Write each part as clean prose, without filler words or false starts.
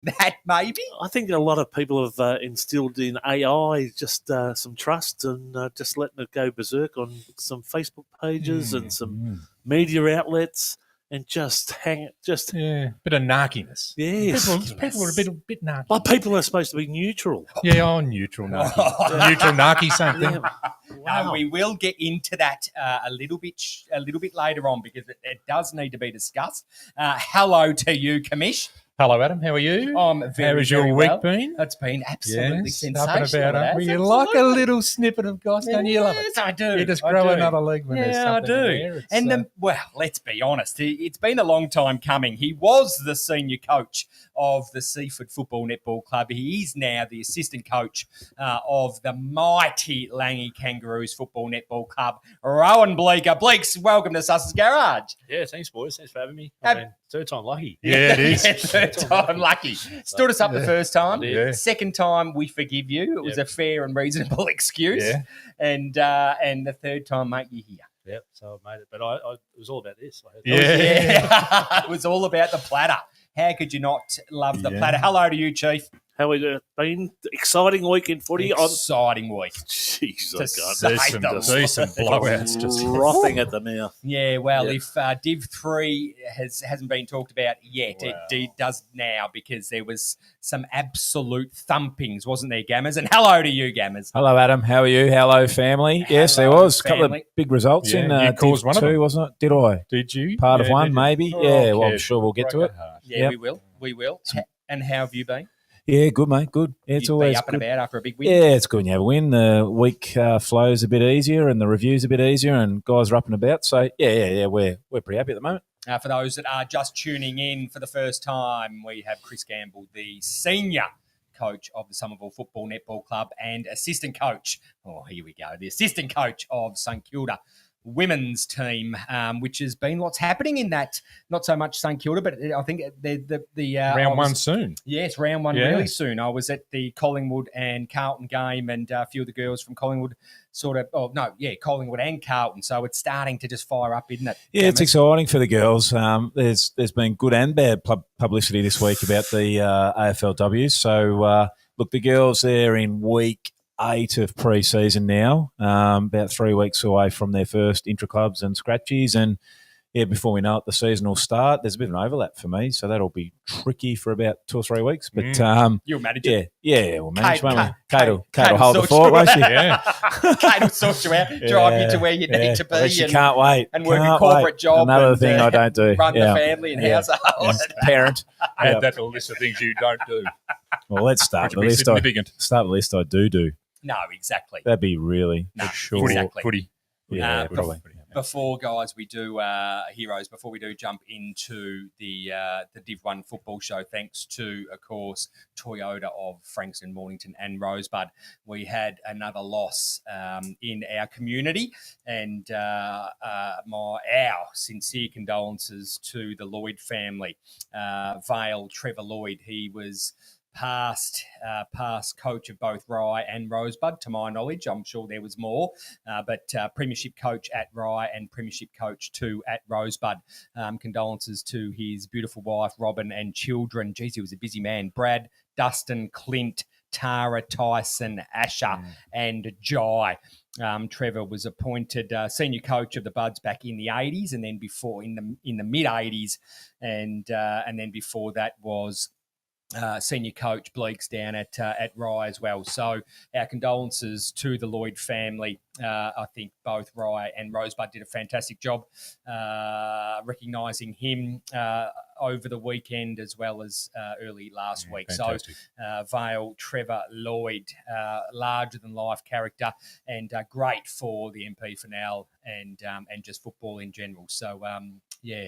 that maybe? I think a lot of people have instilled in AI just some trust and just letting it go berserk on some Facebook pages and some media outlets and just bit of narkiness. Yes. People are a bit narky. But people are supposed to be neutral. Yeah, neutral narky. Neutral narky, same thing. Wow. No, we will get into that a little bit later on because it does need to be discussed. Hello to you, Commish. Hello, Adam. How are you? I'm very, How has your very week well. been? It's been absolutely Yes, sensational. up and about. You like a little snippet of goss, don't you? You love it. Yes, I do. You just I grow do. another leg when there's Yeah, I something do. there. It's, And let's be honest. It's been a long time coming. He was the senior coach of the Seaford Football Netball Club. He is now the assistant coach of the mighty Langy Kangaroos Football Netball Club. Rohan Bleeker. Bleeks, welcome to Sus's Garage. Yeah, thanks, boys. Thanks for having me. Third time lucky. Yeah, it is. Yeah, third time lucky. Stood us up the first time. Yeah. Second time, we forgive you. It was a fair and reasonable excuse. Yeah. And the third time, mate, you're here. Yep, so I made it. But it was all about this. Yeah. It was all about the platter. How could you not love the platter? Hello to you, Chief. How has it been? Exciting week in footy. Exciting week. Jeez, To I say can't. the Decent blowouts. Just Frothing at the mouth. Yeah, well, if Div 3 hasn't been talked about yet, it does now because there was some absolute thumpings, wasn't there, Gammers? And hello to you, Gammers. Hello, Adam. How are you? Hello, family. Yes, there Hello, was a couple of family. big results Yeah, in you caused Div one of 2, them. wasn't it? Did I? Did you? Part of Yeah, one, did you? maybe. Oh, Yeah, well, I'm okay. sure we'll get to it. Yeah, Yep. we will. And how have you been? Yeah, good, mate. Good. Yeah, it's You'd always be up good. and about after a big win? Yeah, it's good when you have a win. The week flows a bit easier and the review's a bit easier and guys are up and about. So, yeah, we're pretty happy at the moment. For those that are just tuning in for the first time, we have Chris Gamble, the senior coach of the Somerville Football Netball Club and assistant coach. Oh, here we go. The assistant coach of St Kilda women's team, which has been what's happening in that, not so much St Kilda, but I think the Round one soon. Yes, round one Yeah. really soon. I was at the Collingwood and Carlton game and a few of the girls from Collingwood Collingwood and Carlton. So it's starting to just fire up, isn't it? Yeah, it's exciting for the girls. There's been good and bad publicity this week about the AFLW. So, look, the girls, they're in week 8 of pre-season now, about 3 weeks away from their first intra-clubs and scratchies. And, yeah, before we know it, the season will start. There's a bit of an overlap for me, so that'll be tricky for about 2 or 3 weeks. But You'll manage it. Yeah, we'll manage, won't we? Kate Kate will will hold the sort fort, you won't she? Yeah. Kate will sort you out, drive you to where you need to be. Well, she and can't wait. and work a Can't corporate wait. job Another and, thing I don't do. run the family and household. Yes. Parent. Add that to a list of things you don't do. Well, let's start Which the would be list. significant. Start the list I do. No, exactly. That'd be really No, sure. exactly. Footy. Yeah, bef- probably. Before, guys, we do heroes. Before we do jump into the Div 1 football show, thanks to, of course, Toyota of Frankston, Mornington and Rosebud, we had another loss in our community, and our sincere condolences to the Lloyd family. Vale Trevor Lloyd, he was past coach of both Rye and Rosebud, to my knowledge. I'm sure there was more, but premiership coach at Rye and premiership coach too at Rosebud. Condolences to his beautiful wife, Robin, and children. Geez, he was a busy man. Brad, Dustin, Clint, Tara, Tyson, Asher, and Jai. Trevor was appointed senior coach of the Buds back in the 80s, and then before in the mid 80s, and then before that was senior coach Bleeks down at Rye as well. So our condolences to the Lloyd family. I think both Rye and Rosebud did a fantastic job recognising him over the weekend as well as early last week. Fantastic. So Vale Trevor Lloyd, larger-than-life character and great for the MP Finale and just football in general. So,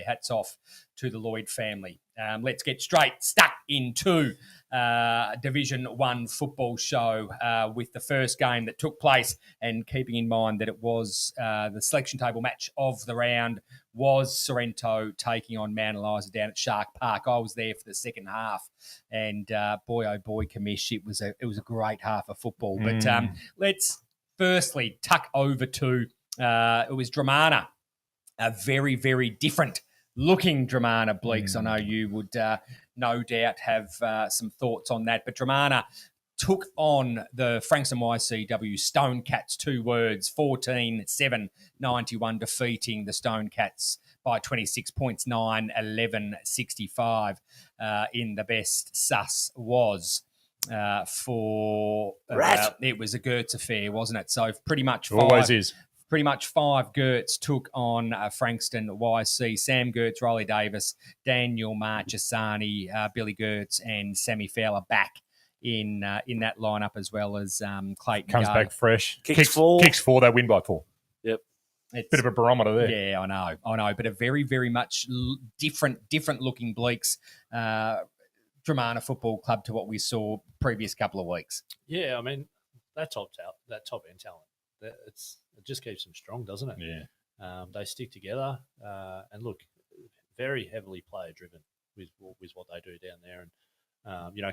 hats off to the Lloyd family. Let's get stuck into Division 1 football show with the first game that took place, and keeping in mind that it was the selection table match of the round was Sorrento taking on Mount Eliza down at Shark Park. I was there for the second half, and boy, oh boy, Commish, it was a great half of football. But let's firstly tuck over to it was Dramana, a very, very different looking Dramana, Bleeks. I know you would no doubt have some thoughts on that. But Dramana took on the Frankston YCW Stone Cats, 2 words, 14-7-91, defeating the Stone Cats by 26 points, 9-11-65 in the best. Sus was for it was a Gertz affair, wasn't it? So pretty much Always is. Pretty much 5 Gertz took on Frankston YC. Sam Gertz, Riley Davis, Daniel Marchesani, Billy Gertz, and Sammy Fowler back in that lineup, as well as Clayton Comes Gay. back fresh. Kicks 4. Kicks 4, they win by 4. Yep. It's, Bit of a barometer there. Yeah, I know. But a very, very much different looking Bleaks Dramana Football Club to what we saw previous couple of weeks. Yeah, I mean, that top end talent, it just keeps them strong, doesn't it? Yeah. They stick together and look, very heavily player driven with what they do down there. And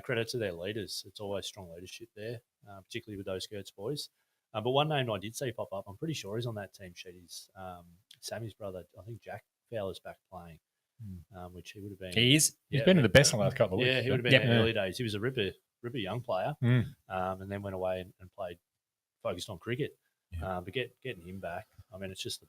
credit to their leaders. It's always strong leadership there, particularly with those Gertz boys. But one name I did see pop up, I'm pretty sure he's on that team sheet, is Sammy's brother. I think Jack Fowler's back playing, which he would have been. He is? He's been in the best in the last couple of weeks. Yeah, he would have been in the early days. He was a ripper young player, and then went away and focused on cricket. Yeah. But getting him back, I mean, it's just the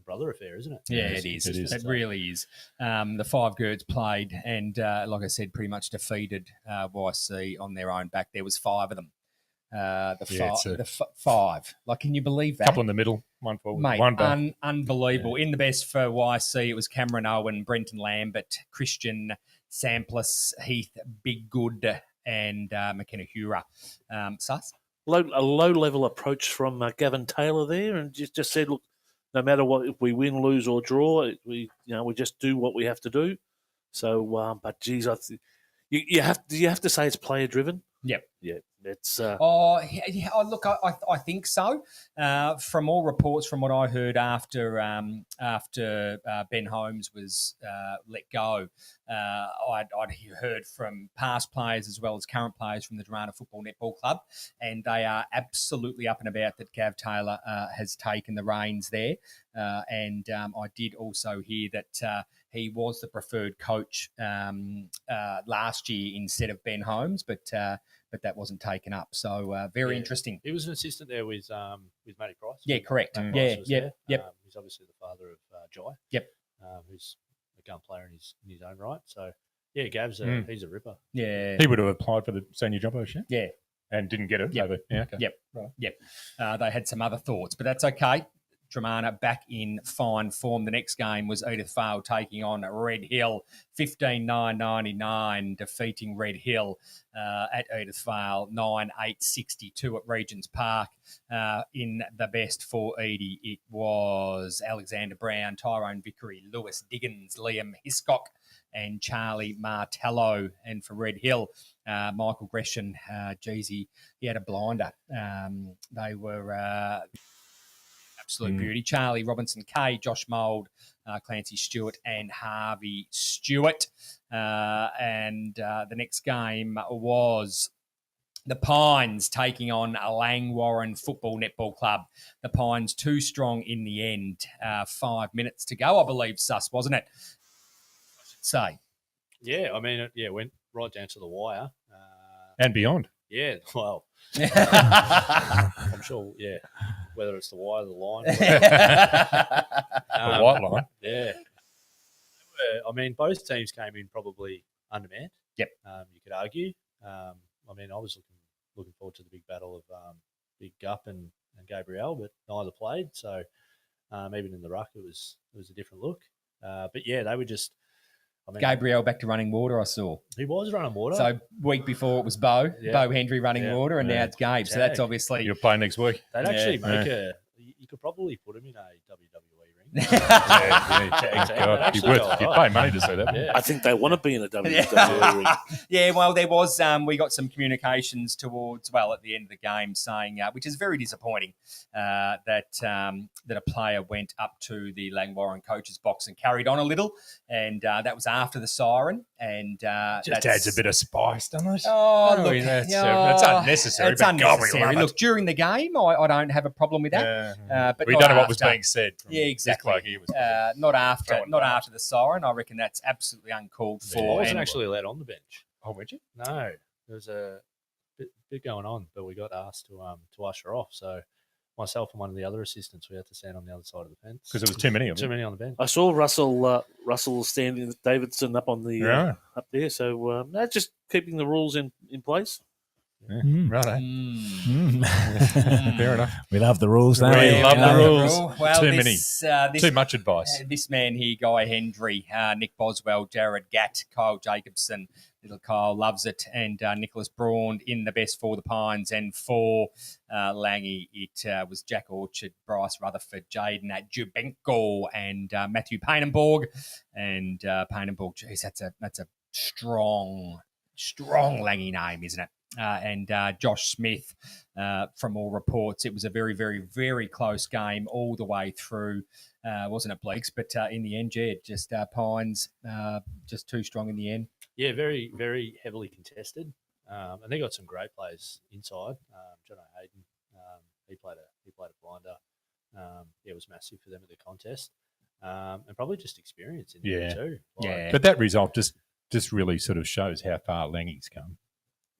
brother affair, isn't it? Yeah, it is. It really is. The 5 Gertz played and, like I said, pretty much defeated YC on their own back. There was 5 of them. The 5. Like, can you believe that? Couple in the middle, one forward, Mate, one back. Unbelievable. Yeah. In the best for YC, it was Cameron Owen, Brenton Lambert, Christian Samplis, Heath Big Good, and McKenna Hura. Sus? A low-level approach from Gavin Taylor there, and just said, look, no matter what, if we win, lose, or draw, we just do what we have to do. So, but geez, you have to say it's player driven. Yep. Yeah. It's. Look, I think so. From all reports, from what I heard after Ben Holmes was let go, I'd heard from past players as well as current players from the Dramana Football Netball Club, and they are absolutely up and about that Gav Taylor has taken the reins there. And I did also hear that he was the preferred coach last year instead of Ben Holmes, but that wasn't taken up. So very interesting. He was an assistant there with Matty Price. Yeah, correct. Yep. He's obviously the father of Jai. Yep. Who's a gun player in his own right. So yeah, Gav's he's a ripper. Yeah. He would have applied for the senior job, yeah. And didn't get it. Yep. Yeah. Okay. Yep. Right. Yep. They had some other thoughts, but that's okay. Dramana back in fine form. The next game was Edith Vale taking on Red Hill, 15-9-99, defeating Red Hill at Edith Vale, 9-8-62 at Regents Park. In the best for Edie, it was Alexander Brown, Tyrone Vickery, Lewis Diggins, Liam Hiscock, and Charlie Martello. And for Red Hill, Michael Gresham, Jeezy, he had a blinder. They were... absolute beauty. Charlie Robinson, Kay, Josh Mould, Clancy Stewart, and Harvey Stewart. And the next game was the Pines taking on Langwarrin Football Netball Club. The Pines too strong in the end. 5 minutes to go, I believe, Sus, wasn't it? I should say. Yeah, I mean, it went right down to the wire. And beyond. Yeah, well, I'm sure, whether it's the wire, the line. The white line. Yeah. I mean, both teams came in probably undermanned. Yep. You could argue. I mean, I was looking forward to the big battle of Big Gup and Gabriel, but neither played. So even in the ruck, it was a different look. But yeah, they were just... I mean, Gabriel back to running water, I saw. He was running water. So week before it was Bo Hendry running water, and now it's Gabe. So that's obviously... You'll play next week. They'd actually make a... You could probably put him in a WWE ring. You'd pay money to see that. Yeah. I think they want to be in a WWE ring. Yeah, well, there was... we got some communications towards, at the end of the game saying, which is very disappointing, that a player went up to the Langwarrin coach's box and carried on a little, and that was after the siren. And just adds a bit of spice, doesn't it? Oh, look, that's unnecessary. It's unnecessary. Look, during the game, I don't have a problem with that. But we not don't know what after. was being said. Yeah, exactly. exactly. bloke here was Not after throwing bars. the siren. I reckon that's absolutely uncalled I for. wasn't And- actually allowed on the bench. Oh, would you? No, there was a bit going on, but we got asked to usher off. So myself and one of the other assistants, we had to stand on the other side of the fence Because there was too many of Too them. many on the bench. I saw Russell standing, Davidson up on the Yeah. up there. So that's just keeping the rules in place. Yeah. Mm. Right. Mm. Fair enough. We love the rules, don't We we? love the love rules. Well, Too this, Too much advice. This man here, Guy Hendry, Nick Boswell, Jared Gatt, Kyle Jacobson, little Kyle loves it, and Nicholas Braun in the best for the Pines. And for Langy, it was Jack Orchard, Bryce Rutherford, Jaden at Jubenko, and Matthew Painenborg. And Painenborg, geez, that's a strong Langy name, isn't it? And Josh Smith, from all reports, it was a very, very, very close game all the way through. Wasn't it, Bleaks? But in the end, yeah, just Pines just too strong in the end. Yeah, very, very heavily contested. And they got some great players inside. John O'Hayden, he played a blinder. It was massive for them at the contest. And probably just experience in there too. Yeah. But that result just really sort of shows how far Langy's come.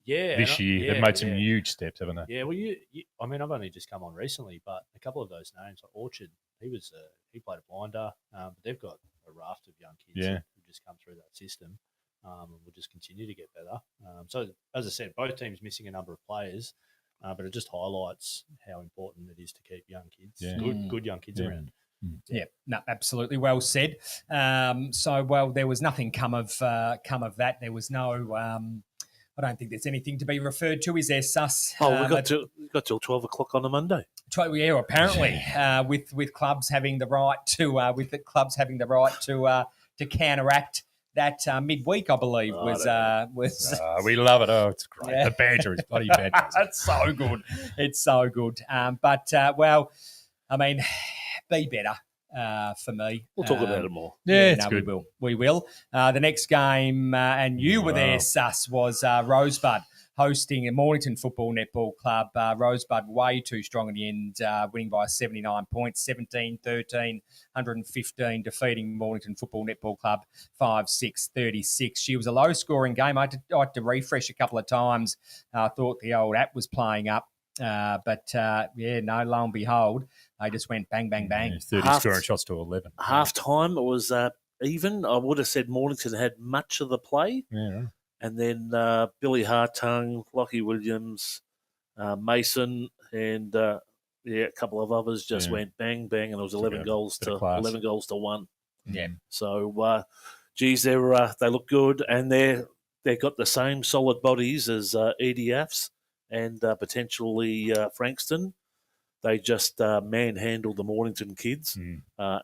Yeah, This year, they've made some huge steps, haven't they? Yeah, well, I mean, I've only just come on recently, but a couple of those names, like Orchard, he played a blinder, but they've got a raft of young kids who just come through that system, and will just continue to get better. So, as I said, both teams missing a number of players, but it just highlights how important it is to keep young kids, good young kids around. Yeah, no, absolutely well said. So, there was nothing come of that. There was no. I don't think there's anything to be referred to. Is there, Sus? Oh, we got till 12 o'clock on a Monday. Yeah, apparently, with clubs having the right to counteract that midweek, I believe was. We love it. Oh, it's great. Yeah. The banter is bloody banter. It's so good. It's so good. I mean, be better. For me. We'll talk about it more. Yeah, it's good. We will. The next game, and you were there, Sus, was Rosebud hosting a Mornington Football Netball Club. Rosebud way too strong in the end, winning by 79 points, 17-13, 115, defeating Mornington Football Netball Club 5-6-36. She was a low-scoring game. I had to refresh a couple of times. I thought the old app was playing up. Lo and behold, they just went bang, bang, bang. Yeah, 30 scoring shots to 11. Half time, it was even. I would have said Mornington had much of the play. Yeah, right. And then Billy Hartung, Lockie Williams, Mason, and a couple of others just went bang, bang, and it was 11 goals to 1. Yeah. So, they look good, and they got the same solid bodies as EDFs and potentially Frankston. They just manhandled the Mornington kids in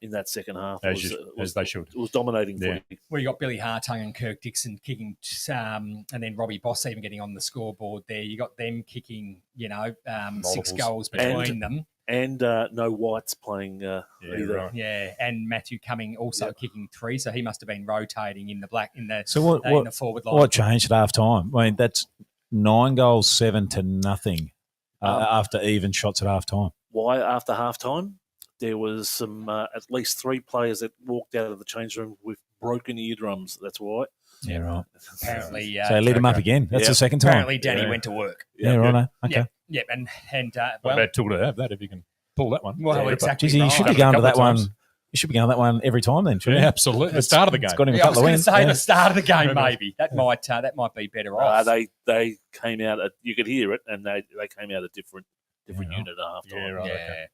that second half. As they should. It was dominating footy. Well, you got Billy Hartung and Kirk Dixon kicking, and then Robbie Boss even getting on the scoreboard there. You got them kicking, 6 goals between them. And no Whites playing either. Right. Yeah, and Matthew Cumming also kicking 3, so he must have been rotating in the forward line. What changed at half time? I mean, that's 9 goals, 7-0 after even shots at half time. Why after half time? There was some at least 3 players that walked out of the change room with broken eardrums. That's why. Yeah, right. Apparently, so lit him up again. That's the second time. Apparently, Danny went to work. Yeah, right. Okay. Yep, and What about Tool to have that if you can pull that one? Well, exactly. Geez, you should be going to that one. You should be going to that one every time then, shouldn't you? Absolutely. The start of the game. It's got him a I was couple of going to wins. say the start of the game, maybe that might be better off. They came out. You could hear it, and they came out a different unit at half time. Yeah, right.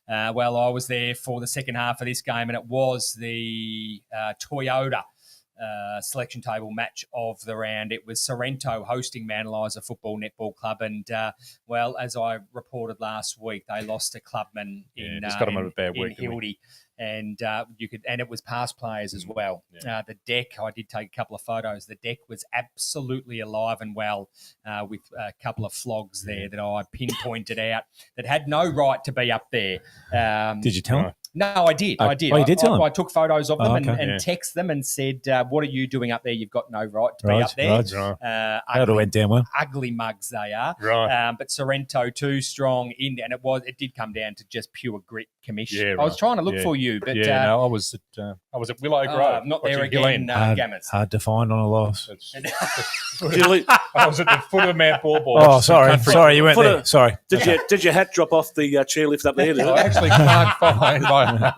Yeah. Well, I was there for the second half of this game, and it was the Toyota selection table match of the round. It was Sorrento hosting Mount Eliza Football Netball Club, and as I reported last week, they lost a clubman in just got them on a bad week, Hildy. And it was past players as well. Yeah. The deck, I did take a couple of photos. The deck was absolutely alive and well, with a couple of flogs there that I pinpointed out that had no right to be up there. Did you tell him? No, I did. I did. Oh, you did tell him? I took photos of them and text them and said, "What are you doing up there? You've got no right to be up there." Right. That went down well. Ugly mugs they are. Right. But Sorrento too strong and it did come down to just pure grit, Commish. Yeah, I was right. trying to look for you you. But I was at Willow Grove. not there watching again, Gilleen. Gammers. Hard to find on a loss. I was at the foot of the Mount Ball. Oh, sorry, you weren't there. Sorry. Did your hat drop off the chairlift up there? I actually can't find my.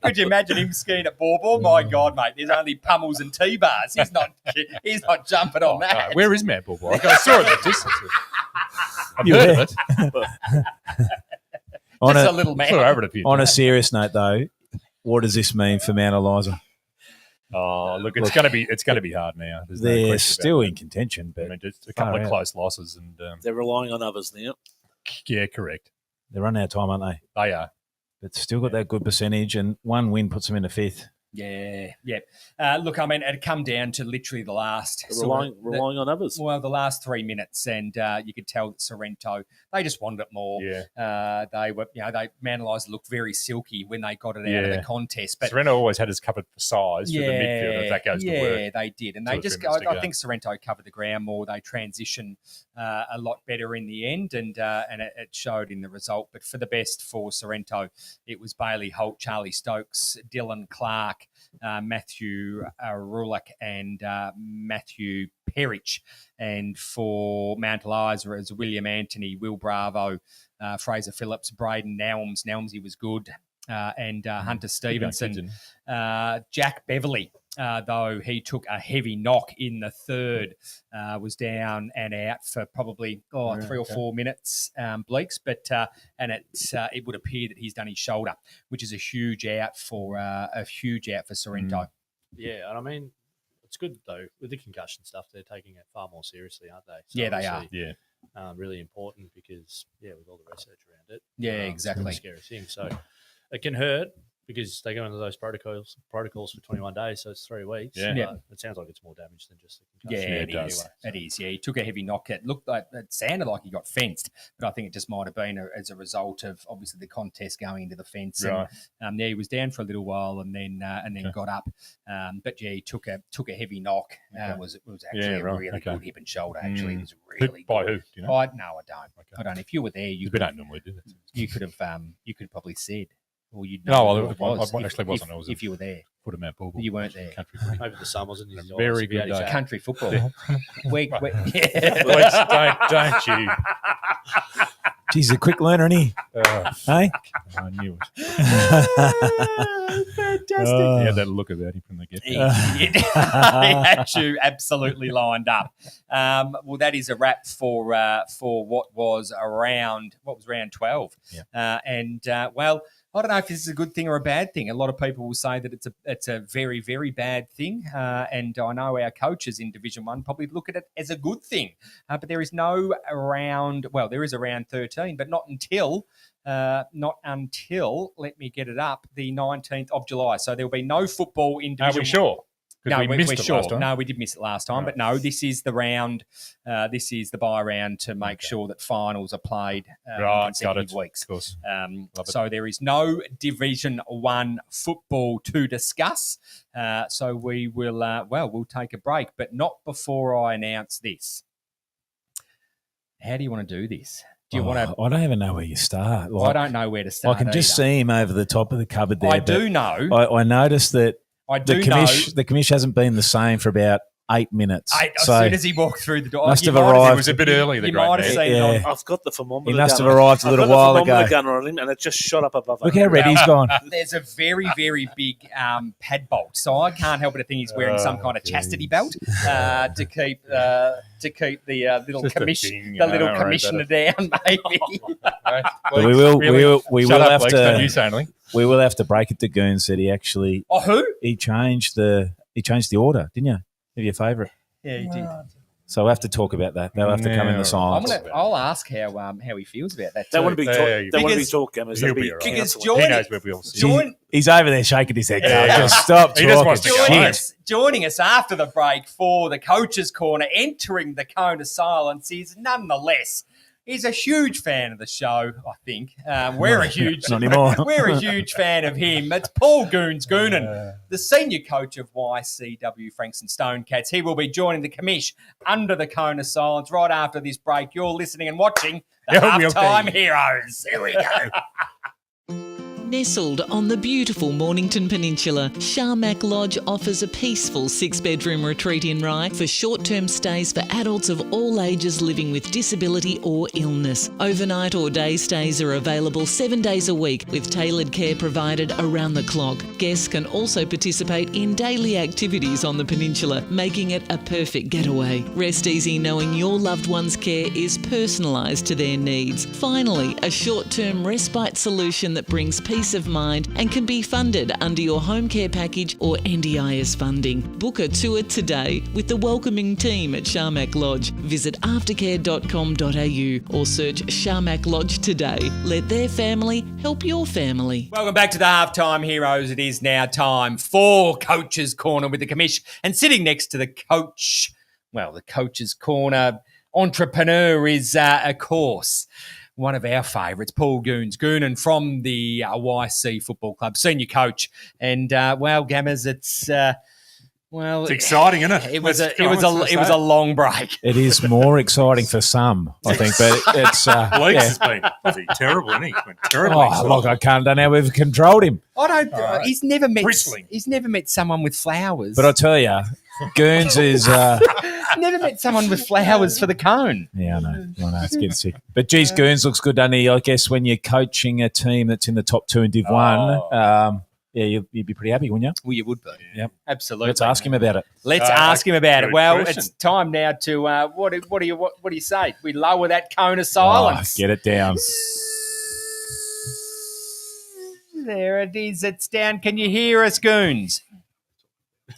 Could you imagine him skiing at Ball? My God, mate! There's only pummels and T-bars. He's not jumping on that. No, where is Mount Ball? I saw it at the distance. I've You heard were. of it. Just a little man. Saw over it a few On a times. serious note, though, what does this mean for Mount Eliza? Oh, look, it's going to be hard now. There's no They're question still about in contention, that. I but mean, just a couple far of out. close losses, and They're relying on others now. yeah, correct. they're running out of time, aren't they? They are. But still got that good percentage, and one win puts them into fifth. Yeah. Look, I mean, it come down to literally the last Relying on others. Well, the last 3 minutes, and you could tell that Sorrento, they just wanted it more. Yeah. They were, Mount Eliza looked very silky when they got it out of the contest. But Sorrento always had us covered for size for the midfield. If that goes to work. Yeah, they did, and Two they or just. 3 minutes to I go. think Sorrento covered the ground more. They transitioned a lot better in the end, and it showed in the result. But for the best for Sorrento, it was Bailey Holt, Charlie Stokes, Dylan Clark, Matthew Rulick, and Matthew Perrich. And for Mount Eliza, it was William Anthony, Will Bravo, Fraser Phillips, Braden Nelms. Nelmsy was good. And Hunter Stevenson. Jack Beverley, though he took a heavy knock in the third, was down and out for probably 3 or 4 minutes, Bleeks. But it would appear that he's done his shoulder, which is a huge out for Sorrento. Yeah, and I mean, it's good though with the concussion stuff. They're taking it far more seriously, aren't they? So Yeah, they are. obviously, really important because with all the research around it. Yeah, It's exactly. a scary thing. So it can hurt because they go into those protocols for 21 days, so it's 3 weeks. Yeah. But it sounds like it's more damage than just the concussion. Yeah, it does. Anyway, It is. Yeah, he took a heavy knock. It looked like it sounded like he got fenced, but I think it just might have been as a result of obviously the contest going into the fence. Right. And he was down for a little while and then got up. But yeah, he took a heavy knock. It was actually a really good hip and shoulder. Actually, it was really By good. who? Do you know? I don't. I don't. If you were there, We don't normally do that. you could have probably said, or you'd No, know well, who it was I actually wasn't. I was if you were there. Put him out. You weren't there. Country footy. maybe the sun wasn't in his eyes. Very If he had good his day. hat. Country football. Yeah. Yeah. Don't you? Geez, a quick learner, isn't he? Hey? I knew it. Fantastic. He had that look about him from the get. He did. He had you absolutely lined up. Well, that is a wrap for what was round 12. Yeah. Well, I don't know if this is a good thing or a bad thing. A lot of people will say that it's a very, very bad thing. And I know our coaches in Division 1 probably look at it as a good thing. But there is no round, well, there is a round 13, but not until, let me get it up, the 19th of July. So there will be no football in Are Division we sure? No, we missed we're it sure. last time. No, we did miss it last time, Right. but no, this is the round. This is the bye round to make sure that finals are played in Right, consecutive got it. weeks. Of course. Love it. So there is no Division 1 football to discuss. So we will, we'll take a break, but not before I announce this. How do you want to do this? Do you want to? I don't even know where you start. I don't know where to start. I can just either. see him over the top of the cupboard there. I but do know. I noticed that I the do know. commish hasn't been the same for about 8 minutes. As soon as he walked through the door, Must you have might arrived. It was a bit early, the You great might have man. seen it on Yeah. I've got the thermometer. He must have gunner. arrived a little I've got while the ago. thermometer gunner on him, and it just shot up above. Look how red he's gone. There's a very, very big pad bolt, so I can't help but to think he's wearing some kind of chastity belt to keep the little Just a commission, thing, the little right, commissioner down, maybe. Right? But we will Shut up, have Lex, don't you say anything. we will have to break it to Goons that he actually Oh, who? he changed the order, didn't you? Of your favourite. Yeah, he did. So we'll have to talk about that. They'll have to come in the silence. I'll ask how he feels about that. Don't too. want to be There you talk. Don't want to be Because- talk gammers. He'll That'd be all right. Because counselling. He knows where we all sit. Join- He's over there shaking his head. Yeah. Going, just stop He just talking wants to go shit. home. Joining us after the break for the Coach's Corner, entering the cone of silence, is nonetheless. He's a huge fan of the show, I think. We're a huge Not anymore. We're a huge fan of him. It's Paul Goonan, the senior coach of YCW Frankston Stonecats. He will be joining the commish under the cone of silence right after this break. You're listening and watching the Yeah, we'll Halftime be. Heroes. Here we go. Nestled on the beautiful Mornington Peninsula, Sharmac Lodge offers a peaceful 6-bedroom retreat in Rye for short-term stays for adults of all ages living with disability or illness. Overnight or day stays are available 7 days a week with tailored care provided around the clock. Guests can also participate in daily activities on the peninsula, making it a perfect getaway. Rest easy knowing your loved one's care is personalised to their needs. Finally, a short-term respite solution that brings peace of mind and can be funded under your home care package or NDIS funding. Book a tour today with the welcoming team at Sharmac Lodge. Visit aftercare.com.au or search Sharmac Lodge today. Let their family help your family. Welcome back to the Halftime Heroes. It is now time for Coach's Corner with the Commish. And sitting next to the coach, well, the Coach's Corner entrepreneur is, of course, one of our favourites, Paul Goonan from the YC Football Club, senior coach. And, well, Gammers, it's exciting, isn't it? It was a long break. It is more exciting for some, I think, but it's Leaks has been terrible, isn't he? He's been terrible. look, I don't know how we've controlled him. I don't. He's never met. Bristling. He's never met someone with flowers. But I tell you, Goons is. Never met someone with flowers for the cone. Yeah, I know. It's getting sick. But geez, Goons looks good, doesn't he? I guess when you're coaching a team that's in the top 2 in Div 1, you'd be pretty happy, wouldn't you? Well, you would be. Yep. Absolutely. Let's ask him about it. Let's ask him about it. good Well, question. it's time now to what do you say? We lower that cone of silence. Get it down. There it is. It's down. Can you hear us, Goons?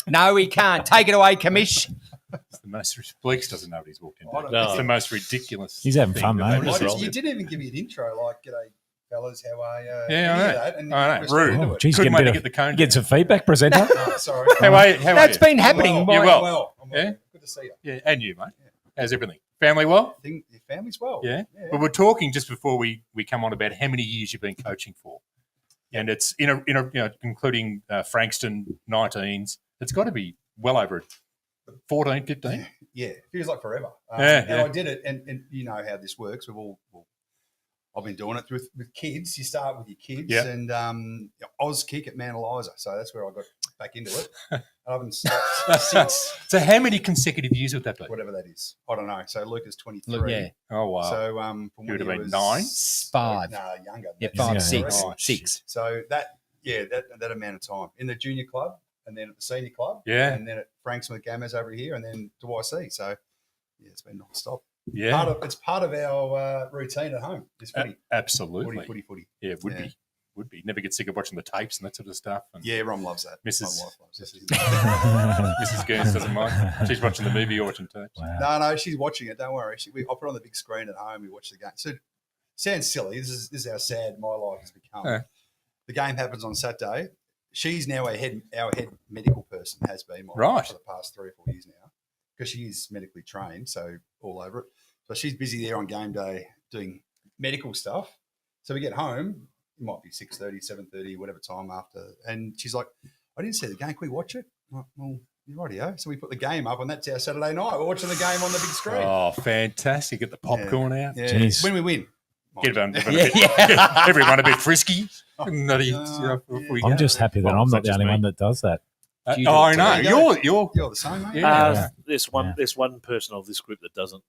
No, we can't. Take it away, Commish. It's the most. Bleeks doesn't know what he's walked into. No. It's the most ridiculous. He's having thing fun, that mate. they've rolled. You didn't even give me an intro like, g'day, fellas, how are you? Yeah, I know. That, and I know. you went Rude. into Oh, it. geez, Couldn't wait to get get the cone. Get some feedback, presenter. Oh, sorry. How are you? That's been happening. I'm You're well. well. I'm well. Yeah? Good to see you. Yeah, and you, mate. How's everything? Family well? I think your family's well. Yeah. But we're talking just before we come on about how many years you've been coaching for, and it's including Frankston 19s. It's got to be well over 14, 15. Yeah, feels like forever. Yeah, and yeah. I did it, and you know how this works. I've been doing it with kids. You start with your kids, Yeah. and Oz kick at Mount Eliza. So that's where I got back into it. I haven't stopped since So how many consecutive years would that be? whatever that is. I don't know. So Luke is 23. Look, yeah. Oh, wow. So You from would have when he been was 9? 5. No, younger. Yeah, That's 5, Yeah. 6, Oh, 6. So that amount of time in the junior club, and then at the senior club, Yeah. and then at Frankston with Gammas over here, and then to YC. So yeah, it's been non-stop. Yeah. It's part of our routine at home. This footy, Absolutely. footy. Yeah, it would be. Would be. Never get sick of watching the tapes and that sort of stuff. And Yeah, Rom loves that. Mrs. My wife loves that. Mrs. Gurns doesn't mind. She's watching the movie or watching tapes. Wow. No, she's watching it. Don't worry. I put it on the big screen at home. We watch the game. So sounds silly. This is how sad my life has become. Yeah. The game happens on Saturday. She's now our head medical person, has been Right. for the past 3 or 4 years now, because she is medically trained, so all over it. So she's busy there on game day doing medical stuff. So we get home, it might be 6:30, 7:30, whatever time after, and she's like, "I didn't see the game. Can we watch it?" I'm like, well, you're rightio. So we put the game up, and that's our Saturday night. We're watching the game on the big screen. Oh, fantastic. Get the popcorn out. Yeah. Jeez. When we win. Get everyone, Yeah. get everyone a bit frisky. Nutty, yeah. I'm just happy that I'm not the only one that does that. Do you do I it know. too? You're You're the same, mate. Yeah. There's one person of this group that doesn't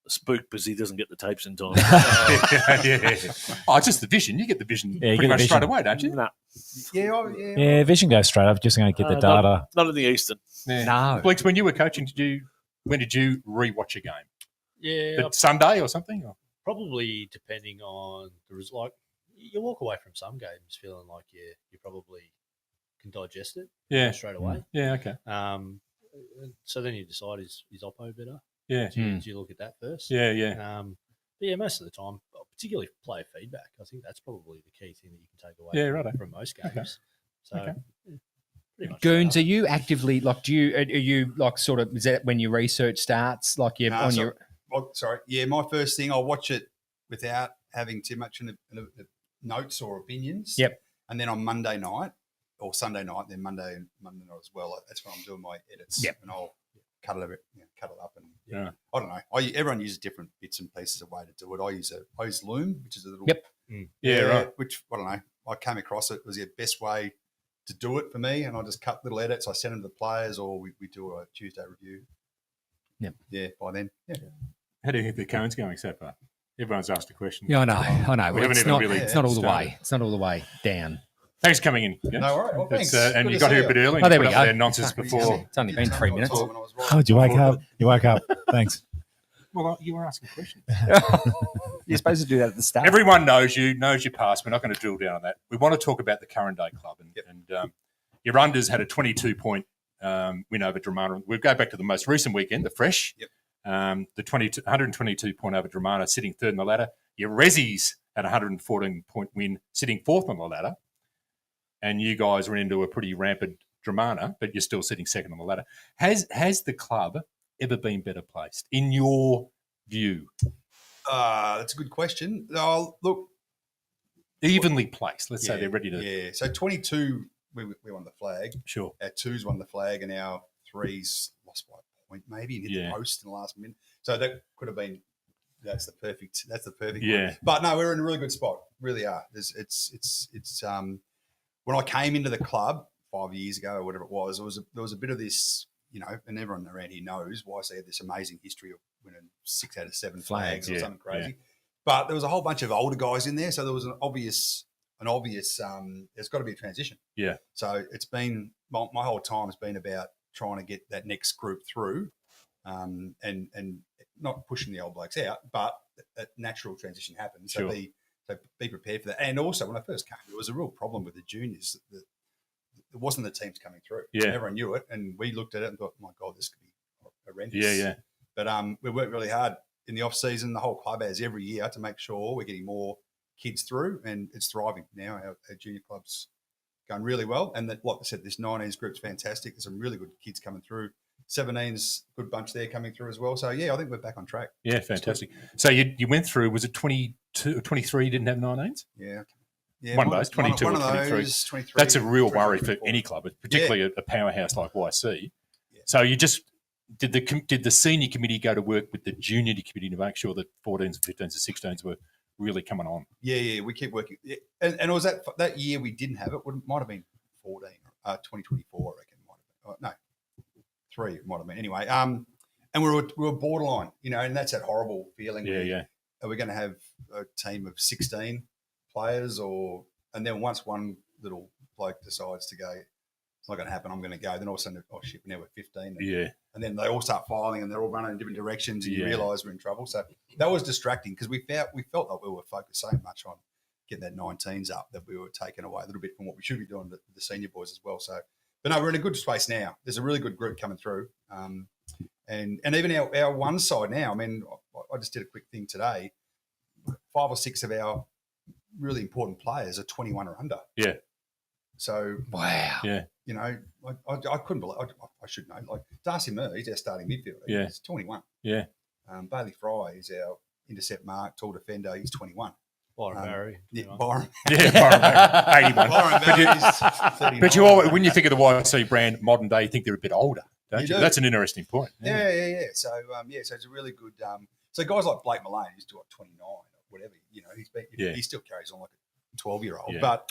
spook because he doesn't get the tapes in time. yeah. Oh, just the vision. You get the vision Yeah, you pretty get the much straight vision. away, don't you? No, Yeah, Vision goes straight. I'm just going to get the data. not in the Eastern. Yeah. No. Bleeks, when you were coaching, when did you rewatch a game? Yeah, Sunday or something? Or? probably depending on the result. Like, you walk away from some games feeling like you probably can digest it Yeah. straight away. Yeah, okay. So then you decide is Oppo better? Yeah. Do you look at that first? Yeah, yeah. But yeah, most of the time, particularly player feedback, I think that's probably the key thing that you can take away Yeah, righto. from most games. Okay. So, Okay. yeah, pretty much Goons, that. are you actively are you like sort of, is that when your research starts? Like you're Nah, on so- your Sorry. Yeah, my first thing, I'll watch it without having too much in the notes or opinions. Yep. And then on Monday night or Sunday night, then Monday night as well. That's when I'm doing my edits. Yep. And I'll cut it up, and Yeah. I don't know. Everyone uses different bits and pieces of way to do it. I use Loom, which is a little Yep. Yeah, right. Which I don't know. I came across it was the best way to do it for me, and I just cut little edits. I send them to the players, or we do a Tuesday review. Yeah. By then, How do you think the cone's going so far? Everyone's asked a question. Yeah, I know. We haven't It's even not, really it's not all the started. way. It's not all the way down. Thanks for coming in. Yeah? No worries. Well, thanks. And Good you to got see here a you. bit early. Oh, there and we put up go. their nonsense before. It's only been 3 minutes. Oh, did you wake up? You woke up. Thanks. Well, you were asking questions. You're supposed to do that at the start. Everyone knows your past. We're not going to drill down on that. We want to talk about the current day club. And your unders had a 22-point win over Dramana. We'll go back to the most recent weekend, the Fresh. Yep. The 122-point over Dramana, sitting third on the ladder. Your Rezzies had a 114-point win, sitting fourth on the ladder. And you guys were into a pretty rampant Dramana, but you're still sitting second on the ladder. Has the club ever been better placed, in your view? That's a good question. Look, Evenly placed. Let's say they're ready to. Yeah. So 22, we won the flag. Sure. Our twos won the flag, and our threes lost by a point maybe and hit the post in the last minute. So that could have been. That's the perfect. Yeah. One. But no, we're in a really good spot. Really are. It's when I came into the club 5 years ago or whatever it was, there was a bit of this, and everyone around here knows why I had this amazing history of winning 6 out of 7 flags or something crazy. Yeah. But there was a whole bunch of older guys in there, so there was an obvious. There's got to be a transition. Yeah. So it's been my whole time has been about trying to get that next group through, and not pushing the old blokes out, but a natural transition happens. So be prepared for that. And also, when I first came, there was a real problem with the juniors. That it wasn't the teams coming through. Yeah. And everyone knew it, and we looked at it and thought, my God, this could be horrendous. Yeah. But we worked really hard in the off season. The whole club has every year to make sure we're getting more kids through, and it's thriving now. Our junior club's going really well, and like I said, this 19s group's fantastic. There's some really good kids coming through. 17's good bunch there coming through as well. So yeah, I think we're back on track. Yeah, fantastic. So you went through. Was it 22 or 23? You didn't have 19s? Yeah. One of those, 22 one or 23. 23. That's a real worry for any club, particularly a powerhouse like YC. Yeah. So you just did the senior committee go to work with the junior committee to make sure that 14s and 15s and 16s were really coming on? Yeah, we keep working. Yeah. And it was that year we didn't have it. Might have been 2024, I reckon. Might have been. No, 3 it might have been. Anyway, and we were borderline, and that's that horrible feeling. Yeah. Are we going to have a team of 16 players, and then once one little bloke decides to go, it's not going to happen, I'm going to go, then all of a sudden, oh shit, now we're 15. And then they all start filing and they're all running in different directions, and you realise we're in trouble. So that was distracting because we felt like we were focused so much on getting that 19s up that we were taken away a little bit from what we should be doing with the senior boys as well. So, but no, we're in a good space now. There's a really good group coming through. And even our one side now, I mean, I just did a quick thing today. 5 or 6 of our really important players are 21 or under. Yeah. So wow. Yeah. I couldn't believe. I should know. Like Darcy Murray, he's our starting midfielder. Yeah. He's 21. Yeah. Bailey Fry is our intercept mark, tall defender. He's 21. Byron Barry. Yeah, Byron. Yeah, Byron Barry, 81. Byron Barry's 39. But you always, when you think of the YC brand modern day, you think they're a bit older, don't you? do. That's an interesting point. Yeah. So so it's a really good. So guys like Blake Mullane, who's 29 or whatever, he still carries on like a 12-year-old. Yeah. But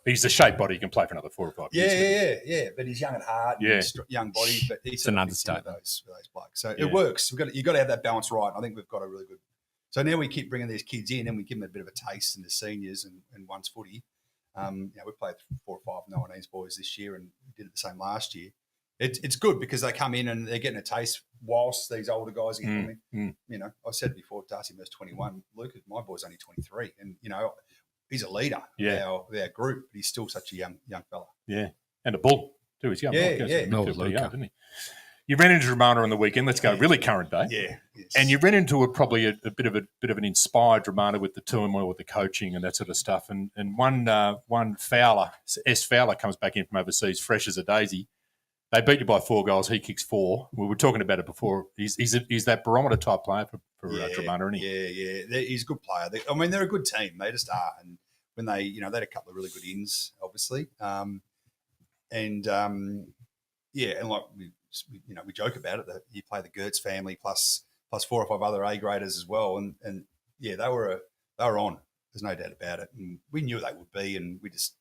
he's the shape body. He can play for another 4 or 5 years. Yeah. But he's young at heart. Yeah. Young body. But he's an understatement. with those blokes. So it works. You've got to have that balance right. I think we've got a really good. So now we keep bringing these kids in, and we give them a bit of a taste in the seniors and one's footy. We played 4 or 5 19s boys this year, and we did it the same last year. It's good because they come in and they're getting a taste whilst these older guys are coming. I said before, Darcy Murray's 21. Lucas, my boy's only 23, and he's a leader of our group, but he's still such a young fella. Yeah, and a bull too. He's young. Luca. Didn't he? You ran into Dramana on the weekend. Let's go really current day. Yeah, yes. And you ran into probably a bit of an inspired Dramana with the turmoil with the coaching and that sort of stuff. And one Fowler, S Fowler, comes back in from overseas, fresh as a daisy. They beat you by 4 goals. He kicks 4. We were talking about it before. He's that barometer type player for Dramana, isn't he? Yeah. He's a good player. They're a good team. They just are. And when they had a couple of really good ins, obviously. And like we joke about it that you play the Gertz family plus 4 or 5 other A graders as well, and they were on There's no doubt about it. And we knew they would be, and we just,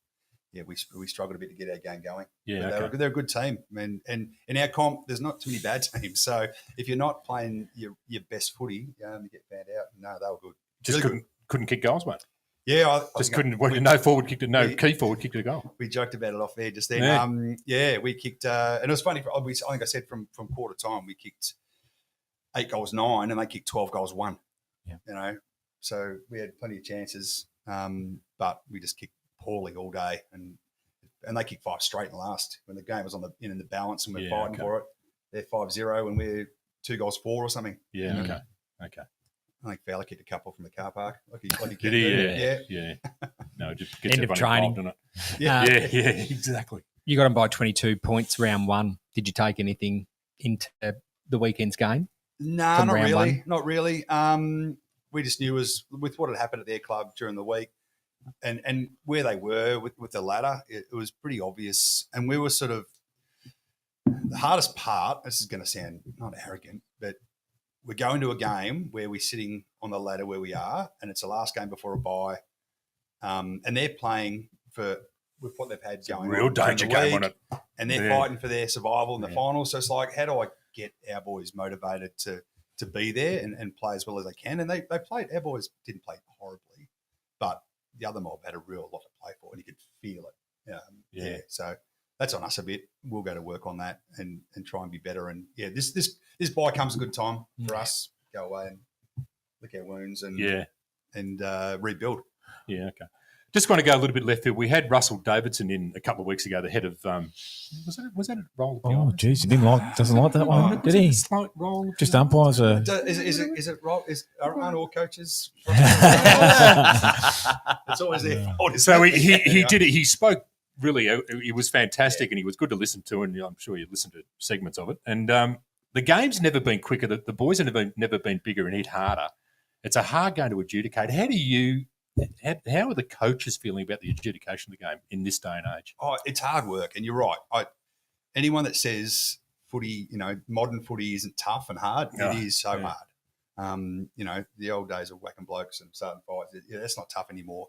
we struggled a bit to get our game going. Yeah, But they're a good team. And in our comp, there's not too many bad teams. So if you're not playing your best footy, you get found out. No, they were good. Just Really couldn't kick goals, mate. Yeah, I Just think couldn't. No forward kicked it. No key forward kicked a goal. we joked about it off there just then. Yeah. We kicked, and it was funny. I think I said from quarter time we kicked 8 goals 9, and they kicked 12 goals 1. Yeah. So we had plenty of chances, but we just kicked poorly all day, and they kicked 5 straight in the last when the game was in the balance and we're fighting for it. They're 5-0 and we're 2 goals 4 or something. Yeah. Okay. I think Fowler kicked a couple from the car park. Did he? Yeah. No, just gets End of everyone training. involved in it. Yeah. Yeah, exactly. You got them by 22 points round 1. Did you take anything into the weekend's game? No, From not round really. one? Not really. We just knew with what had happened at their club during the week and where they were with the ladder, it was pretty obvious. And we were sort of the hardest part, this is going to sound not arrogant, but we're going to a game where we're sitting on the ladder where we are, and it's the last game before a bye. And they're playing with what they've had going Real on during danger the game week, on it. and they're fighting for their survival in the finals. So it's like, how do I get our boys motivated to be there and play as well as they can? And they played. Our boys didn't play horribly, but the other mob had a real lot to play for, and you could feel it. So that's on us a bit. We'll go to work on that and try and be better. And this bye comes a good time for us. Go away and lick our wounds and rebuild. Yeah, okay. Just want to go a little bit left field. We had Russell Davidson in a couple of weeks ago, the head of was that a roll? Oh, geez, he doesn't like that one, did he? Slight roll. Just umpires are. Is it right? Aren't all coaches? It's always their fault. So he did it. He spoke really. It was fantastic, and he was good to listen to. And I'm sure you listened to segments of it. And the game's never been quicker. The boys have never been bigger and hit harder. It's a hard game to adjudicate. How are the coaches feeling about the adjudication of the game in this day and age? Oh, it's hard work, and you're right. Anyone that says footy, modern footy isn't tough and hard, it is so hard. The old days of whacking blokes and starting fights, that's not tough anymore.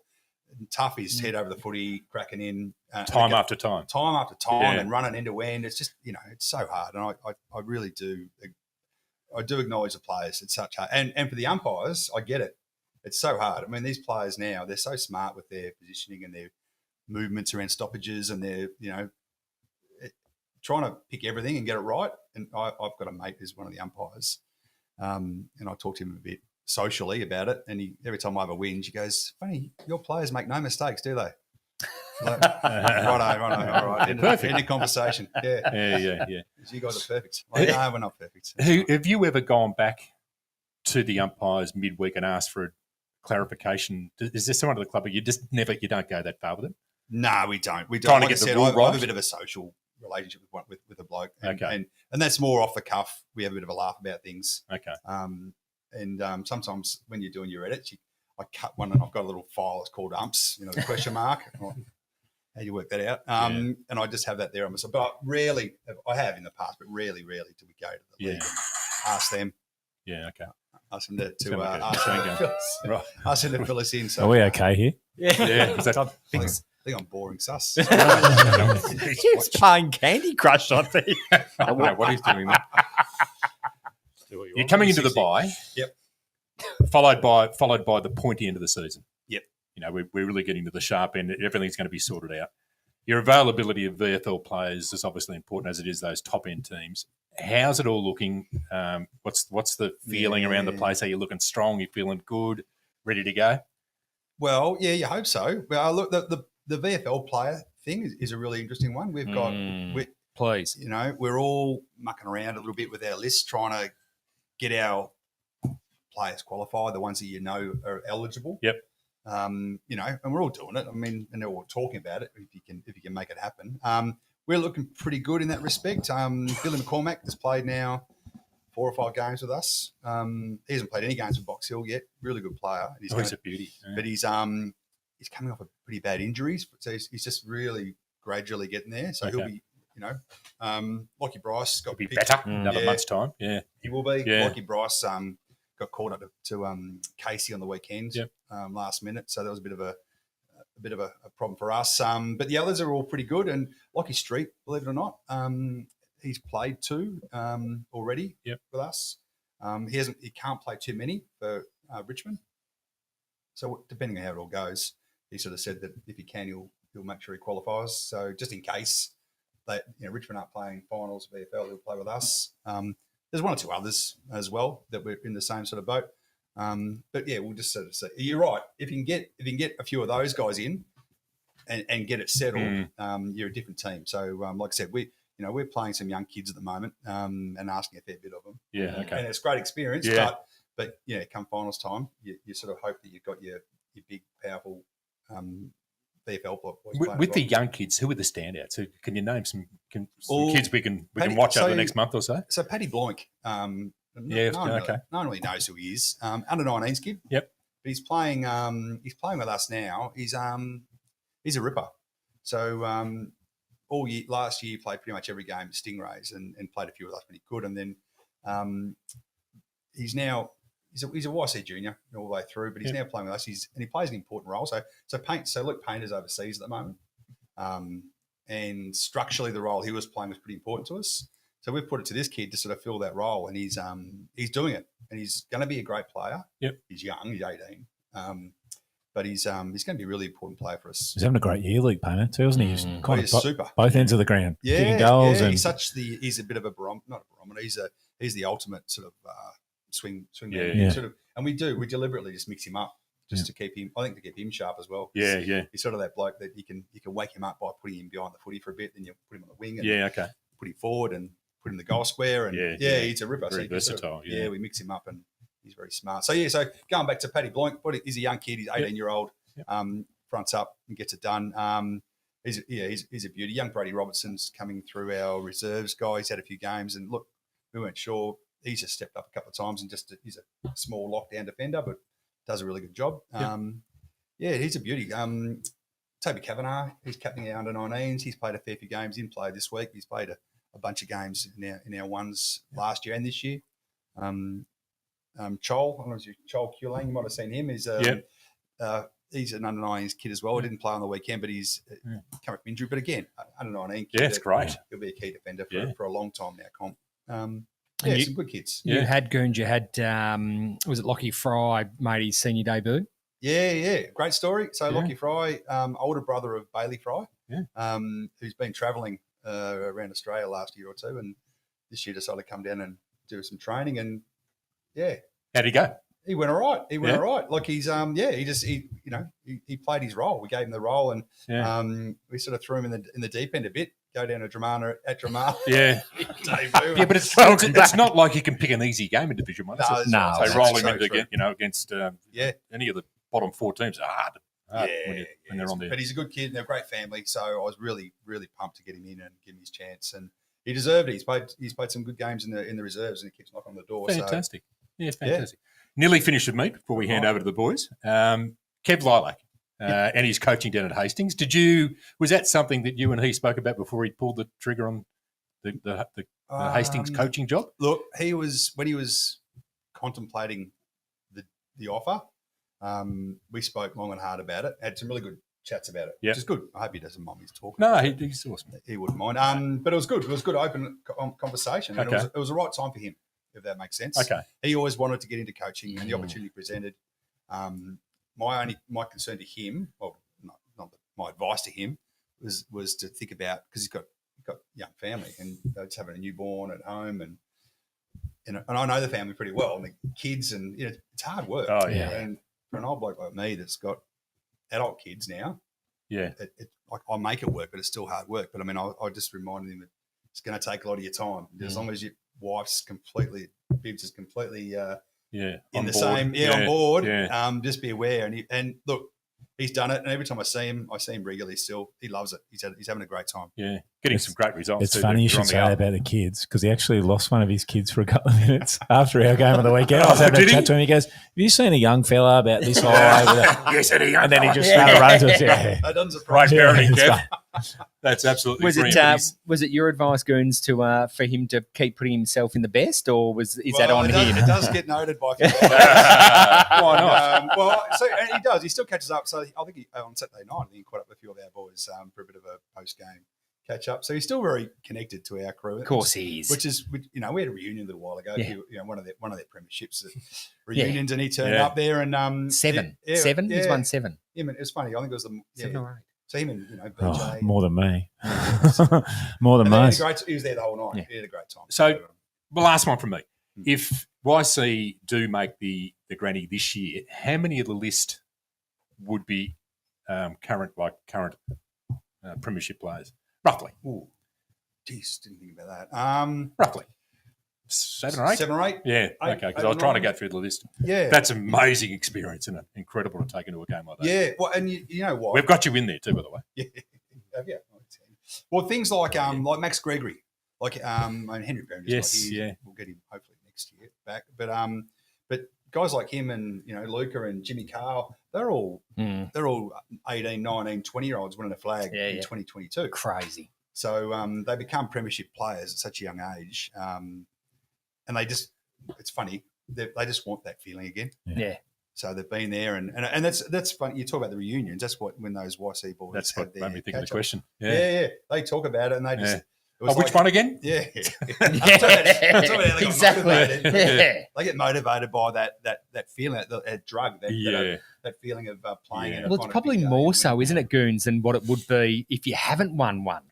Tough is head over the footy, cracking in. Time after time, and running end to end. It's just, it's so hard. And I really do. I do acknowledge the players. It's such hard. And for the umpires, I get it. It's so hard. I mean, these players now, they're so smart with their positioning and their movements around stoppages, and they're, trying to pick everything and get it right. And I've got a mate who's one of the umpires, and I talked to him a bit socially about it. And every time I have a whinge, he goes, "Funny, your players make no mistakes, do they?" Like, righto, all right. Perfect. End of conversation. Yeah. You guys are perfect. Like, no, we're not perfect. Have you ever gone back to the umpires midweek and asked for a clarification? Is there someone at the club where you don't go that far with it? No, we don't. We don't. Trying to like get I the said, rule I right? have a bit of a social relationship with a bloke. And, Okay. and that's more off the cuff. We have a bit of a laugh about things. Okay. And sometimes when you're doing your edits, I cut one and I've got a little file. It's called umps, the question mark. How do you work that out? And I just have that there on myself. But rarely, I have in the past, but rarely do we go to the league and ask them. Yeah, okay. Ask them to Right. ask them to fill us in. So Are we okay here? Yeah. Is that, I think I'm boring sus. He's playing Candy Crush on me. I don't know what he's doing there. You're coming into the bye. Yep. Followed by the pointy end of the season. Yep. We're really getting to the sharp end. Everything's going to be sorted out. Your availability of VFL players is obviously important, as it is those top end teams. How's it all looking? What's the feeling around the place? Are you looking strong? You feeling good? Ready to go? Well, yeah, you hope so. Well, look, the VFL player thing is a really interesting one. We've got, Please. we're all mucking around a little bit with our list, trying to get our players qualified, the ones that are eligible. Yep. And we're all doing it. I mean, and they're all talking about it if you can make it happen. We're looking pretty good in that respect. Billy McCormack has played now 4 or 5 games with us. He hasn't played any games with Box Hill yet. Really good player. He's a beauty. Yeah. But he's coming off a pretty bad injuries. So he's just really gradually getting there. So he'll be, Lockie Bryce got Be picked. better in another month's time. Yeah. He will be. Yeah. Lockie Bryce got called up to Casey on the weekend, Yep. last minute. So that was a bit of a problem for us. But the others are all pretty good. And Lockie Street, believe it or not, he's played 2 already Yep. with us. He can't play too many for Richmond. So depending on how it all goes, he sort of said that if he can, he'll make sure he qualifies. So just in case Richmond aren't playing finals of VFL, he'll play with us. There's 1 or 2 others as well that we're in the same sort of boat. But yeah, we'll just sort of say you're right. If you can get a few of those guys in and get it settled, you're a different team. So like I said, we're playing some young kids at the moment and asking a fair bit of them. Yeah, okay. And it's great experience. Yeah. But come finals time, you sort of hope that you've got your big, powerful VFL block. With the young kids, who are the standouts? Who, can you name some Well, kids we can Paddy- watch over so- the next month or so? So Paddy Bloink, no Yeah, one okay. no one really knows who he is. Under 19s kid. Yep. But he's playing with us now. He's a ripper. So all year last year he played pretty much every game at Stingrays and played a few with us pretty good. And then he's a YC junior all the way through, but he's now playing with us. And he plays an important role. So Luke Painter's overseas at the moment. And structurally the role he was playing was pretty important to us. So we've put it to this kid to sort of fill that role, and he's doing it, and he's going to be a great player. Yep. He's young, he's 18, but he's going to be a really important player for us. He's having a great year, League Painter, too, isn't he? He's kind He's of super. both ends of the ground, kicking goals. Yeah, And he's a bit of a not a barometer. He's the ultimate sort of swing Yeah. man. Sort of, and we deliberately just mix him up just to keep him. I think to keep him sharp as well. Yeah, yeah. He's sort of that bloke that you can wake him up by putting him behind the footy for a bit, then you put him on the wing. And Yeah, okay. put him forward and put him in the goal square. And he's a ripper. Very you can sort of- versatile, yeah. we mix him up and he's very smart. So so going back to Paddy Bloink, he's a young kid. He's 18-year-old. Fronts up and gets it done. He's a beauty. Young Brady Robertson's coming through our reserves guy. He's had a few games, and look, we weren't sure. He's just stepped up a couple of times and he's a small lockdown defender, but does a really good job. He's a beauty. Toby Kavanagh, he's captaining our under-19s. He's played a fair few games. He didn't play this week. He's played a bunch of games in our ones last year and this year. Chol, I don't know if it's Chol Kulang, you might have seen him. He's an under-19s kid as well. He didn't play on the weekend, but he's coming from injury. But again, under-19 kid. Yeah, it's great. He'll be a key defender for a long time now, Comp. Some good kids. You had Goons, you had, was it Lockie Fry made his senior debut? Yeah. Great story. So Lockie Fry, older brother of Bailey Fry, who's been travelling around Australia last year or two, and this year decided to come down and do some training. And how'd he go? He went all right. All right. Like he's he played his role. We gave him the role, and we sort of threw him in the deep end a bit. Go down to Dramana at Dramana. Yeah. Debut. But it's not like you can pick an easy game in Division 1. No, They roll him against any of the bottom 4 teams. Hard when they're on there. But he's a good kid and they're a great family. So I was really, really pumped to get him in and give him his chance. And he deserved it. He's played some good games in the reserves, and he keeps knocking on the door. Fantastic. Fantastic. Nearly finished with me before we hand over to the boys. Kev Lilac and his coaching down at Hastings. Was that something that you and he spoke about before he pulled the trigger on the Hastings coaching job? Look, when he was contemplating the offer, we spoke long and hard about it. Had some really good chats about it, which is good. I hope he doesn't mind me talking. No, he's awesome. He wouldn't mind. But it was good. It was good open conversation. And it was the right time for him, if that makes sense. Okay. He always wanted to get into coaching, and the opportunity presented. My concern to him, not my advice to him, was to think about, because he's got a young family and just having a newborn at home, and I know the family pretty well, and the kids, and it's hard work. Oh yeah. And for an old bloke like me that's got adult kids now, like I make it work, but it's still hard work. But I mean, I just reminded him that it's going to take a lot of your time. As long as your wife's completely on board. Just be aware. And look, he's done it. And every time I see him regularly still. He loves it. He's having a great time. Yeah, getting some great results. It's funny you should say that about the kids, because he actually lost one of his kids for a couple of minutes after our game of the weekend. I was having a chat to him. He goes, "Have you seen a young fella about this high?" Yes, and then he just started running to us. Yeah. That doesn't surprise me. Parenting, Kev. That's absolutely Was brilliant. it But he's- was it your advice, Goons, to for him to keep putting himself in the best, or is that on him? It does get noted by a few Why not? And he does. He still catches up. So I think on Saturday night, he caught up with a few of our boys for a bit of a post-game catch up. So he's still very connected to our crew. Of course he is. Which is, we had a reunion a little while ago. Yeah. One of their premierships reunions, and he turned up there and Seven. Yeah, Seven? yeah. He's won 7. Him and, it's funny. I think it was the 7 or 8. So him and BJ. Oh, more than me. More than most. He was there the whole night. Yeah. He had a great time. So, the last one from me. If YC do make the granny this year, how many of the list would be current premiership players? Roughly. Ooh, geez, didn't think about that. Roughly. 7 or 8? 7 or 8. Yeah, Eight- okay, because eight I was or trying to nine. go through the list. Yeah. That's amazing experience, isn't it? Incredible to take into a game like that. Yeah. Well, and you know what? We've got you in there too, by the way. Yeah. Have you? Well, things like Max Gregory, and Henry Brown. Yes, here. yeah. We'll get him hopefully next year back. But guys like him and Luca and Jimmy Carl, they're all 18, 19, 20-year-olds winning a flag in 2022. Crazy. So they become premiership players at such a young age, and it's funny, they just want that feeling again. Yeah. So they've been there, and that's funny. You talk about the reunions. That's when those YC boys. That's had what their made me think of the catch-up. question. Yeah. They talk about it, and they just. Yeah. It was Which one again? Yeah, Exactly. Yeah. They get motivated by that feeling, that drug, that feeling of playing. Yeah. in a Well, it's kind of probably big game more and so, winning. isn't it, Goons, than what it would be if you haven't won one.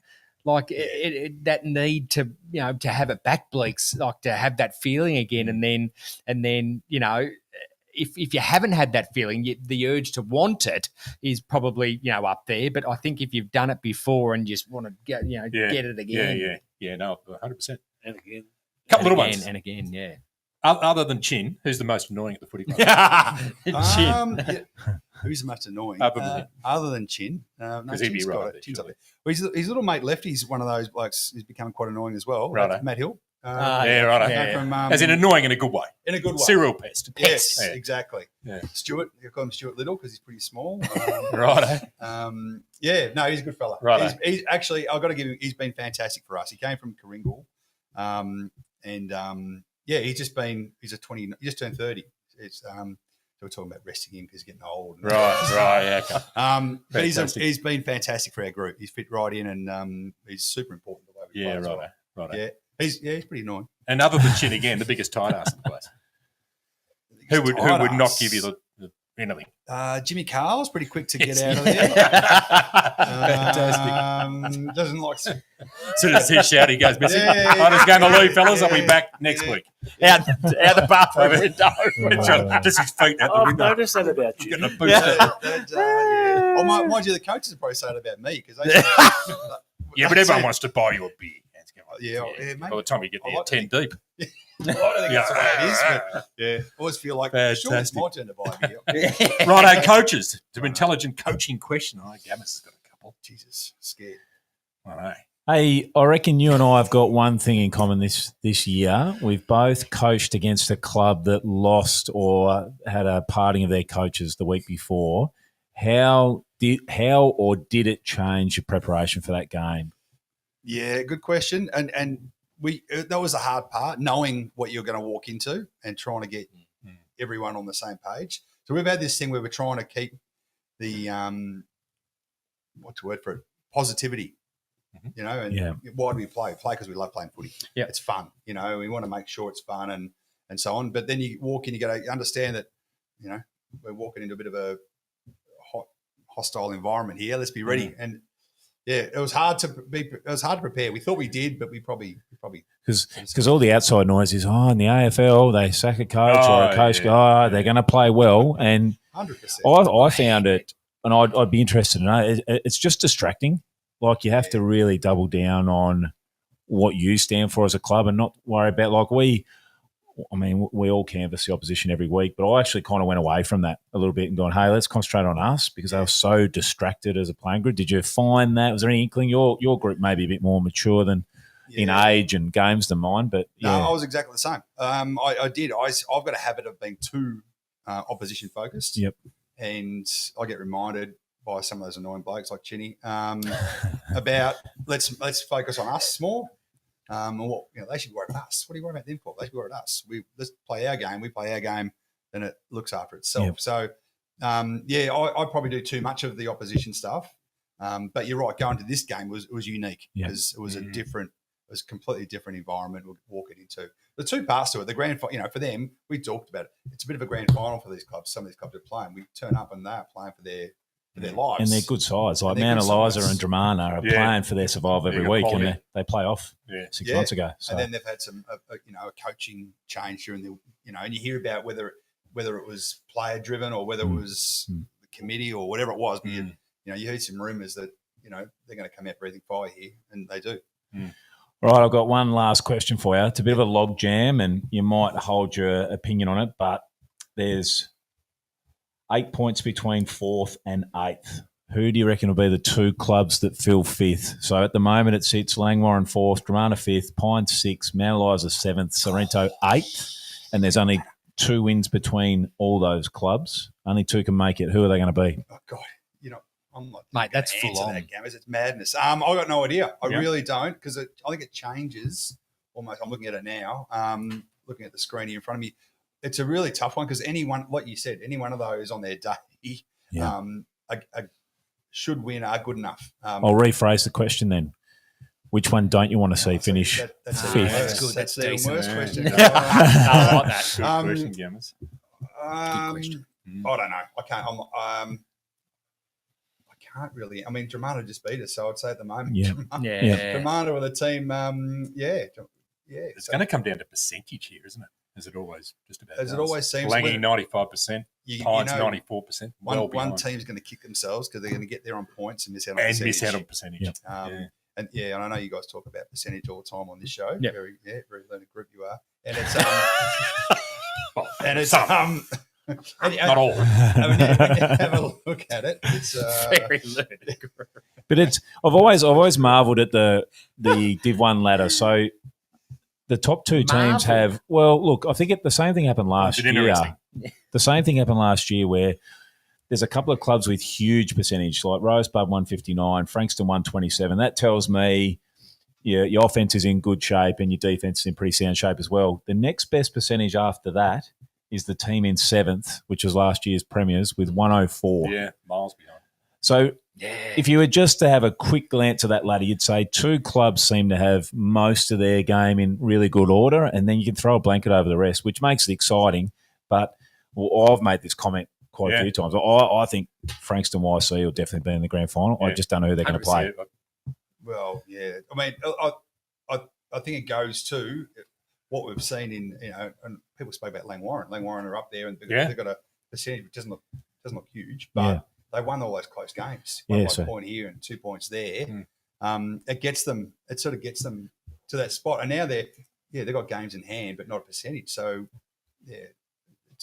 Like that need to, to have it back, Bleeks, like to have that feeling again, and then if you haven't had that feeling, the urge to want it is probably up there. But I think if you've done it before and just want to get it again, No, 100%. And again. Couple little ones. and again, yeah. Other than Chin, who's the most annoying at the footy club? Who's the most annoying? Other than him. Chin. No, 'Cause he'd be Chin's right got up it. there, Chin's up surely. there. Well, his little mate Lefty's one of those blokes who's become quite annoying as well. Righto. Matt Hill. Yeah, right. Yeah. From, As in annoying in a good way. in a good way. Serial pest. Yes, Yeah. exactly. Yeah. Stuart, you call him Stuart Little because he's pretty small. Right. He's a good fella. Righto. He's actually, I've got to give him, he's been fantastic for us. He came from Karingal. He's a 20, he just turned 30. It's, so we're talking about resting him because he's getting old. Right, yeah. Okay. But Fantastic. he's been fantastic for our group. He's fit right in and he's super important the way we play Yeah, as well. right. Yeah, he's pretty annoying. And other than Chin, again, the biggest tight ass in the place. Who would not give you the anything? Jimmy Carl's pretty quick to get out of there. Fantastic. Doesn't like. As soon as he shouts, he goes missing. Yeah. I'm just going to leave, fellas. I'll be back next week. Out the bathroom window. Just his feet out the I've window. noticed that about you. Getting a boost. Oh, mind you, the coaches have probably said it about me because Yeah, but everyone wants to buy you a beer. maybe. By the time you get I there, like 10 deep. I don't think that's the way it is, but I always feel like sure, it's Fantastic. my turn to buy a beer. Righto, coaches. To intelligent coaching question. I know Gammas has got a couple. Jesus, scared. I know. Hey, I reckon you and I have got one thing in common this year. We've both coached against a club that lost or had a parting of their coaches the week before. How did it change your preparation for that game? Yeah, good question. And that was the hard part, knowing what you're going to walk into and trying to get everyone on the same page. So we've had this thing where we're trying to keep the what's the word for it? Positivity. And why do we play? Play because we love playing footy. Yeah. It's fun. We want to make sure it's fun and so on. But then you walk in, you got to understand that, we're walking into a bit of a hostile environment here. Let's be ready. And it was hard to prepare. We thought we did, but we probably Because all the outside noise is, in the AFL, they sack a coach or a coach, they're going to play well. And 100%. I found it, and I'd be interested to know, it's just distracting. Like you have to really double down on what you stand for as a club and not worry about, we all canvass the opposition every week, but I actually kind of went away from that a little bit and gone, hey, let's concentrate on us because they were so distracted as a playing group. Did you find that? Was there any inkling? Your group may be a bit more mature than in age and games than mine, but No, I was exactly the same. I did. I've got a habit of being too opposition focused. Yep. And I get reminded by some of those annoying blokes like Chinny about let's focus on us more. And what they should worry about us. What are you worried about them for? They should worry about us. Let's play our game. We play our game, then it looks after itself. Yep. So I probably do too much of the opposition stuff. But you're right. Going to this game was unique because it was it was a completely different environment we're walking into. The two parts to it, the grand final, for them, we talked about it. It's a bit of a grand final for these clubs. Some of these clubs are playing. We turn up and they are playing for their lives. And they're good sides. Like Mount Eliza and Dramana are playing for their survival every week, and they play off 6 months ago. So. And then they've had some, a coaching change during the, and you hear about whether it was player driven or whether it was the committee or whatever it was. But you heard some rumours that they're going to come out breathing fire here, and they do. All right, I've got one last question for you. It's a bit of a log jam, and you might hold your opinion on it, but there's 8 points between 4th and 8th. Who do you reckon will be the two clubs that fill 5th? So at the moment it sits Langwarrin 4th, Dramana 5th, Pines 6th, Mount Eliza 7th, Sorrento 8th, and there's only 2 wins between all those clubs. Only 2 can make it. Who are they going to be? Oh, God. I'm not Mate, that's full on. That game. It's madness. I got no idea. I really don't because I think it changes almost. I'm looking at it now. Looking at the screen here in front of me. It's a really tough one because anyone, like you said, any one of those on their day should win are good enough. I'll rephrase the question then. Which one don't you want to see finish that's 5th? That's good. That's the even worse question. I like that. Good question, Gammers. Good question. I don't know. I can't. I can't really. I mean, Dramana just beat us, so I'd say at the moment, Dramana with a team. It's going to come down to percentage here, isn't it? As it always just about. As it always seems. Langy 95%, Pines 94%. One team's going to kick themselves because they're going to get there on points and miss out on percentage. Yep. And I know you guys talk about percentage all the time on this show. Yep. Very learned group you are, and it's not all. I mean, when you have a look at it, it's very learned. But I've always marvelled at the Div 1 ladder. So the top 2 teams have look, I think the same thing happened last year. The same thing happened last year where there's a couple of clubs with huge percentage, like Rosebud 159, Frankston 127. That tells me your offense is in good shape and your defense is in pretty sound shape as well. The next best percentage after that is the team in 7th, which was last year's premiers, with 104. Yeah, miles behind. So if you were just to have a quick glance at that ladder, you'd say 2 clubs seem to have most of their game in really good order, and then you can throw a blanket over the rest, which makes it exciting. But I've made this comment quite a few times. I think Frankston YC will definitely be in the grand final. I just don't know who they're going to play. Well, yeah. I mean, I think it goes to what we've seen in, and people spoke about Langwarrin. Langwarrin are up there and they've got a percentage which doesn't look huge, but they won all those close games. One point here and 2 points there. It sort of gets them to that spot. And now they've got games in hand, but not a percentage. So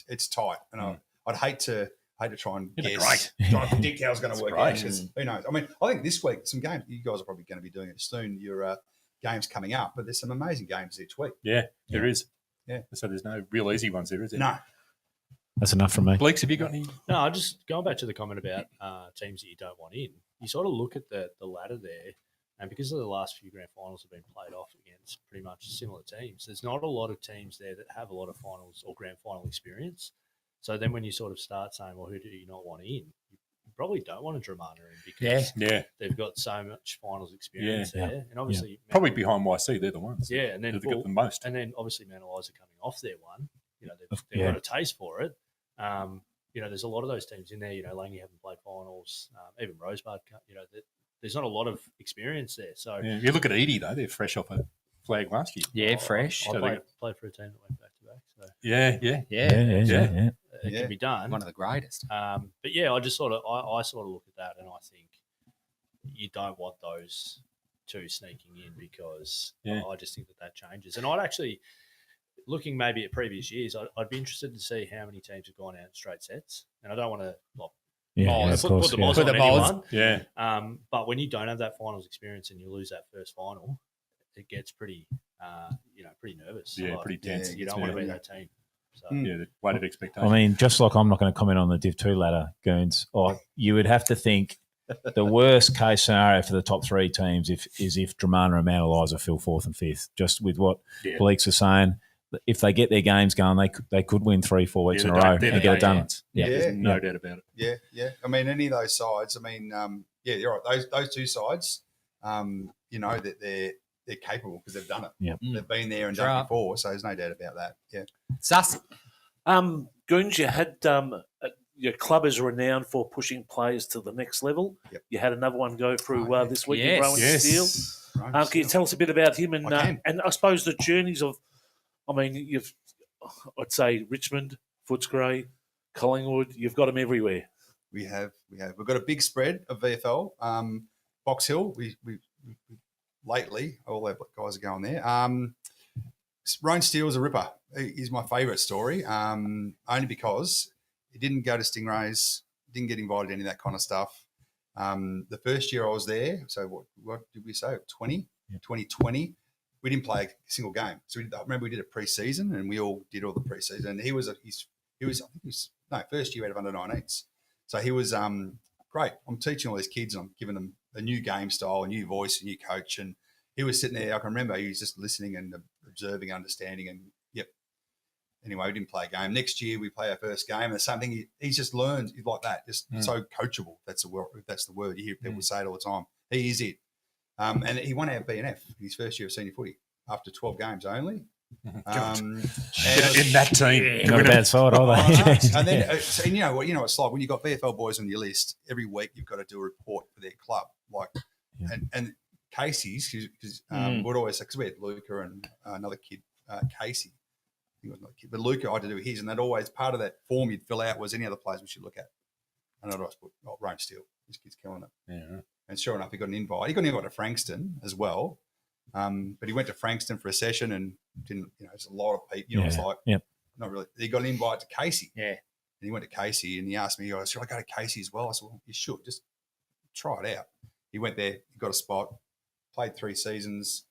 it's tight. And I'd hate to try and guess, try and predict how it's going to work out. Who knows? I mean, I think this week some games you guys are probably going to be doing it soon. Your games coming up, but there's some amazing games each week. Yeah, there is. Yeah, so there's no real easy ones there, is there? No. That's enough from me. Bleeks, have you got any? No, just going back to the comment about teams that you don't want in. You sort of look at the ladder there, and because of the last few grand finals have been played off against pretty much similar teams, there's not a lot of teams there that have a lot of finals or grand final experience. So then when you sort of start saying, well, who do you not want in? You probably don't want a Dramana in because they've got so much finals experience there. And obviously probably behind YC, they're the ones. Yeah, and then they've got the most. And then obviously Mount Eliza coming off their one, they've got a taste for it. There's a lot of those teams in there. Langley haven't played finals. Even Rosebud, there's not a lot of experience there. So you look at Edie though; they're fresh off a flag last year. Yeah, fresh. I played for a team that went back to back. So Yeah. It can be done. One of the greatest. But I just sort of I sort of look at that and I think you don't want those 2 sneaking in because I just think that changes. And I'd actually. Looking maybe at previous years, I'd be interested to see how many teams have gone out in straight sets. And I don't want to put the balls on anyone. Yeah. But when you don't have that finals experience and you lose that first final, it gets pretty, pretty nervous. Yeah, pretty tense. You don't want to be that team. So, Yeah, the weighted expectation. I mean, just like I'm not going to comment on the Div 2 ladder, Goons, or you would have to think the worst case scenario for the top three teams is if Dramana and Mount Eliza fill fourth and fifth, just with what Bleeks was saying. If they get their games going, they could win 3-4 weeks in a row and get it done. There's no doubt about it. Yeah, yeah. I mean, any of those sides. I mean, you're right. Those two sides. You know that they're capable because they've done it. Yeah, they've been there and done it before. So there's no doubt about that. Yeah. Sus. Goons, you had your club is renowned for pushing players to the next level. Yep. You had another one go through this week in Rowan Steele. Can you tell us a bit about him and I suppose the journeys of? I mean, I'd say Richmond, Footscray, Collingwood. You've got them everywhere. We have. We've got a big spread of VFL. Box Hill. We lately all our guys are going there. Rowan Steele's a ripper. He's my favourite story. Only because he didn't go to Stingrays, didn't get invited to any of that kind of stuff. The first year I was there, so what did we say? 2020. We didn't play a single game. So I remember we did a pre-season and we all did all the pre-season. And he was first year out of under 19s. So he was great. I'm teaching all these kids and I'm giving them a new game style, a new voice, a new coach. And he was sitting there. I can remember he was just listening and observing, understanding. And anyway, we didn't play a game. Next year we play our first game. And the same thing. He's just learned like that. Just so coachable. That's the word. You hear people say it all the time. He is it. And he won our BNF his first year of senior footy after 12 games only. In that team. Not a bad side, are they? And then, so you know what it's like when you've got VFL boys on your list, every week you've got to do a report for their club. And Casey's, because we'd always say, because we had Luca and another kid, Casey. I think it was another kid. But Luca, I had to do his, and that always part of that form you'd fill out was any other players we should look at. And I'd always put, Rowan Steele. This kid's killing it. Yeah. And sure enough, he got an invite. He got an invite to Frankston as well. But he went to Frankston for a session and didn't, there's a lot of people, it's like, not really. He got an invite to Casey. Yeah. And he went to Casey and he asked me, should I go to Casey as well? I said, well, you should. Just try it out. He went there, he got a spot, played 3 seasons,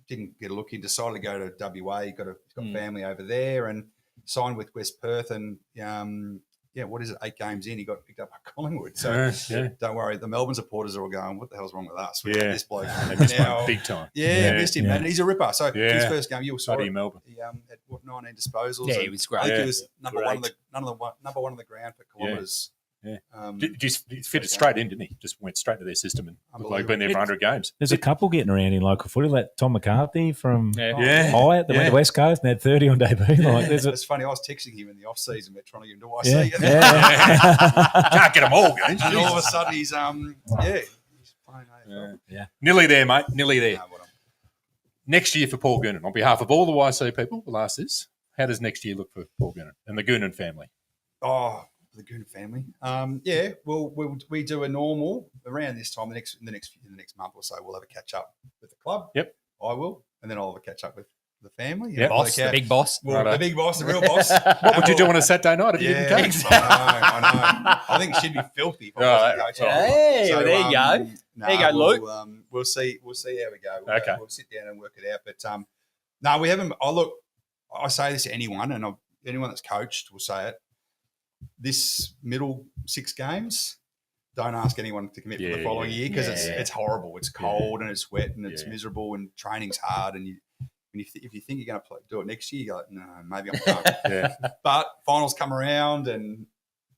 didn't get a look in, decided to go to WA. He's got family over there and signed with West Perth and, 8 games in, he got picked up by Collingwood. So don't worry, the Melbourne supporters are all going, what the hell's wrong with us? We got this bloke. They missed one big time. Yeah, missed him, man. He's a ripper. So his first game, you saw it. Melbourne. He had 19 disposals. Yeah, he was great. I think he was number one on the ground for kilometres. Yeah. Just fit it straight in, didn't he? Just went straight to their system and looked like been there for 100 games. There's a couple getting around in local footy, like Tom McCarthy from Hyatt that went to West Coast and had 30 on debut. It's funny, I was texting him in the off-season. We're trying to get him to IC. Can't get them all, guys. And all of a sudden he's playing AFL. Nearly there, mate. Nearly there. Next year for Paul Goonan. On behalf of all the YC people, we'll ask this. How does next year look for Paul Goonan and the Goonan family? The Goonan family. We do a normal around this time. In the next month or so, we'll have a catch up with the club. Yep, I will, and then I'll have a catch up with the family. The boss, the big boss. Well, the big boss, the real boss. What would you do on a Saturday night if you didn't coach? I know. I think she'd be filthy. If I wasn't coaching. Hey, there you go. There you go, Luke. We'll see how we go. Okay. We'll sit down and work it out. But we haven't. I say this to anyone, and anyone that's coached will say it. This middle 6 games, don't ask anyone to commit for the following year because it's horrible. It's cold and it's wet and it's miserable and training's hard. And if you think you're going to do it next year, you're like, no, maybe I'm done. But finals come around and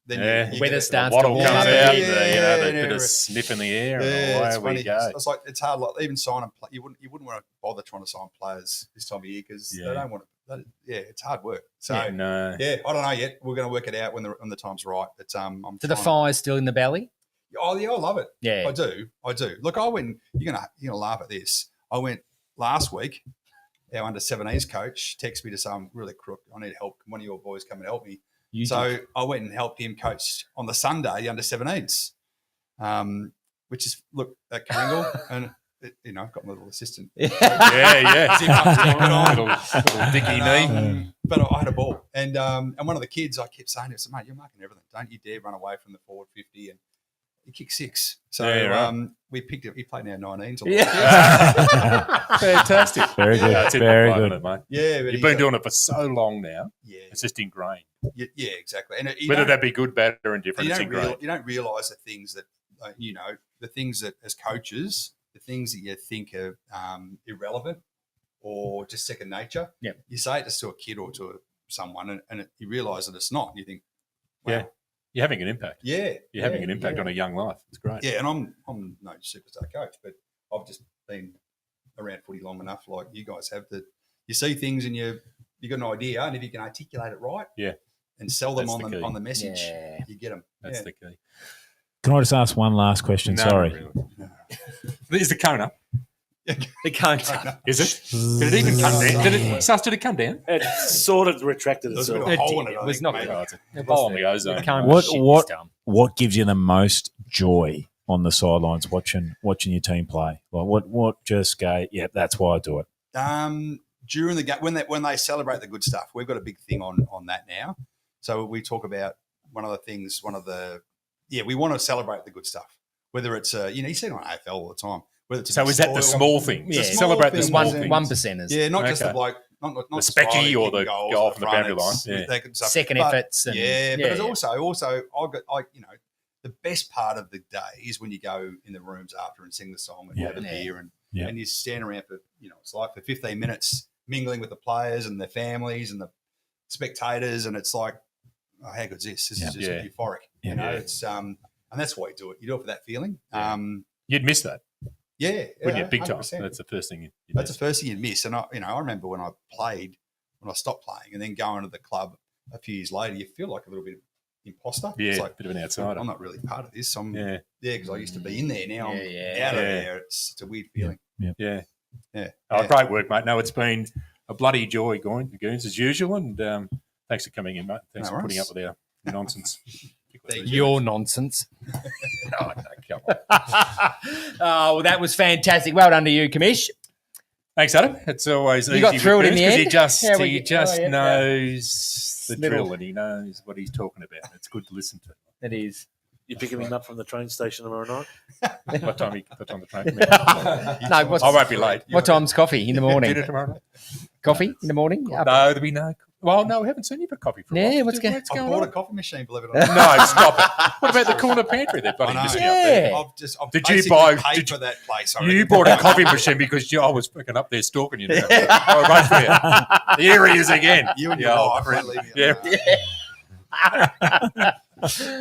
then weather starts to warm comes up. Out, the bit of sniff in the air and away we go. It's like it's hard. Like even signing, you wouldn't want to bother trying to sign players this time of year because they don't want to. It's hard work. So I don't know yet. We're going to work it out when the time's right. But Do the fires still in the belly? Oh yeah, I love it. Yeah, I do. Look, I went. You're gonna laugh at this. I went last week. Our under 17s coach texted me to say I'm really crook. I need help. Can one of your boys come and help me? I went and helped him coach on the Sunday under 17s, which is at Kringle and. I've got my little assistant. Little dicky knee. But I had a ball. And one of the kids, I kept saying to him, mate, you're marking everything. Don't you dare run away from the forward 50. And he kicked 6. So Yeah, right. we picked it. He played in our 19s. Fantastic. Very good. That's it, Very mate, good. mate. Yeah, but You've been doing it for so long now. Yeah, It's just ingrained. yeah, exactly. And Whether that be good, bad, or indifferent, you it's don't, ingrained. you don't realise the things that the things that as coaches, the things that you think are irrelevant or just second nature. Yeah. You say it just to a kid or to someone, and you realise that it's not. And you think, wow, Yeah. You're having an impact. yeah, You're having an impact on a young life. It's great. Yeah, and I'm no superstar coach, but I've just been around footy long enough, like you guys have, that you see things and you got an idea, and if you can articulate it right, Yeah. and sell them That's the key. on the message, Yeah. you get them. That's yeah. the key. Can I just ask one last question? No, Sorry. not really. Is the cone up? The cone. Is it? Did it even come down? Did it come down? It sort of retracted There's a itself. bit of a hole in it. It was not maybe. good. A hole in the ozone. The cone What- was shit what- this time. What gives you the most joy on the sidelines watching your team play? Like what just go? Yeah, that's why I do it. During the game, when they celebrate the good stuff, we've got a big thing on that now. So we talk about we want to celebrate the good stuff. Whether it's you see it on AFL all the time. Whether it's So is that the small things? Yeah. Celebrate the things small and- things. 1%ers. Yeah, not just Okay. the bloke, not The the specky striker or kicking the goals goal at from the boundary line, it's yeah. that good stuff. Second But- efforts. And, but it's yeah. also the best part of the day is when you go in the rooms after and sing the song and Yeah. have a beer and Yeah. you stand around for it's like for 15 minutes mingling with the players and their families and the spectators, and it's like, oh, how good's this? This Yeah. is just Yeah. euphoric. Yeah. It's and that's why you do it. You do it for that feeling. Yeah. You'd miss that, Yeah, wouldn't you? Big time. 100%. That's the first thing you That's the miss. first thing you'd miss. And I remember when I stopped playing and then going to the club a few years later, you feel like a little bit of imposter. Yeah, It's a like, bit of an outsider. I'm not really part of this. Yeah, Because I used to be in there. Now I'm Yeah, out of yeah. there. It's a weird feeling. yeah. Yeah. Oh, Yeah. great work, mate. No, it's been a bloody joy, Goons, as usual. And thanks for coming in, mate. Thanks No for putting worries. up with our nonsense. Your nonsense. Oh, no, come on. Well, that was fantastic. Well done to you, Commish. Thanks, Adam. It's always You easy got through with it in the Goons 'cause end? He just, Yeah, we- he just oh, yeah, knows the Little- drill and he knows what he's talking about. It's good to listen to. It is. You're picking him up from the train station tomorrow night? What time the train? No, what's, I won't be late. what time's coffee in the morning? Dinner tomorrow night? Coffee in the morning? No, there'll be no. Well, no, we haven't seen you for coffee for a Yeah, while. what's going- What's I going bought a on? coffee machine, believe it or not. No, stop it. What about the corner pantry? They're bloody I know. missing out there. Yeah. I've Did you basically buy- paid did for that place? I You reckon. bought a coffee machine because I was freaking up there stalking you. Now. Oh, right for you. Here he is again. You and Yeah, your old wife, friend. don't leave me Yeah. alone.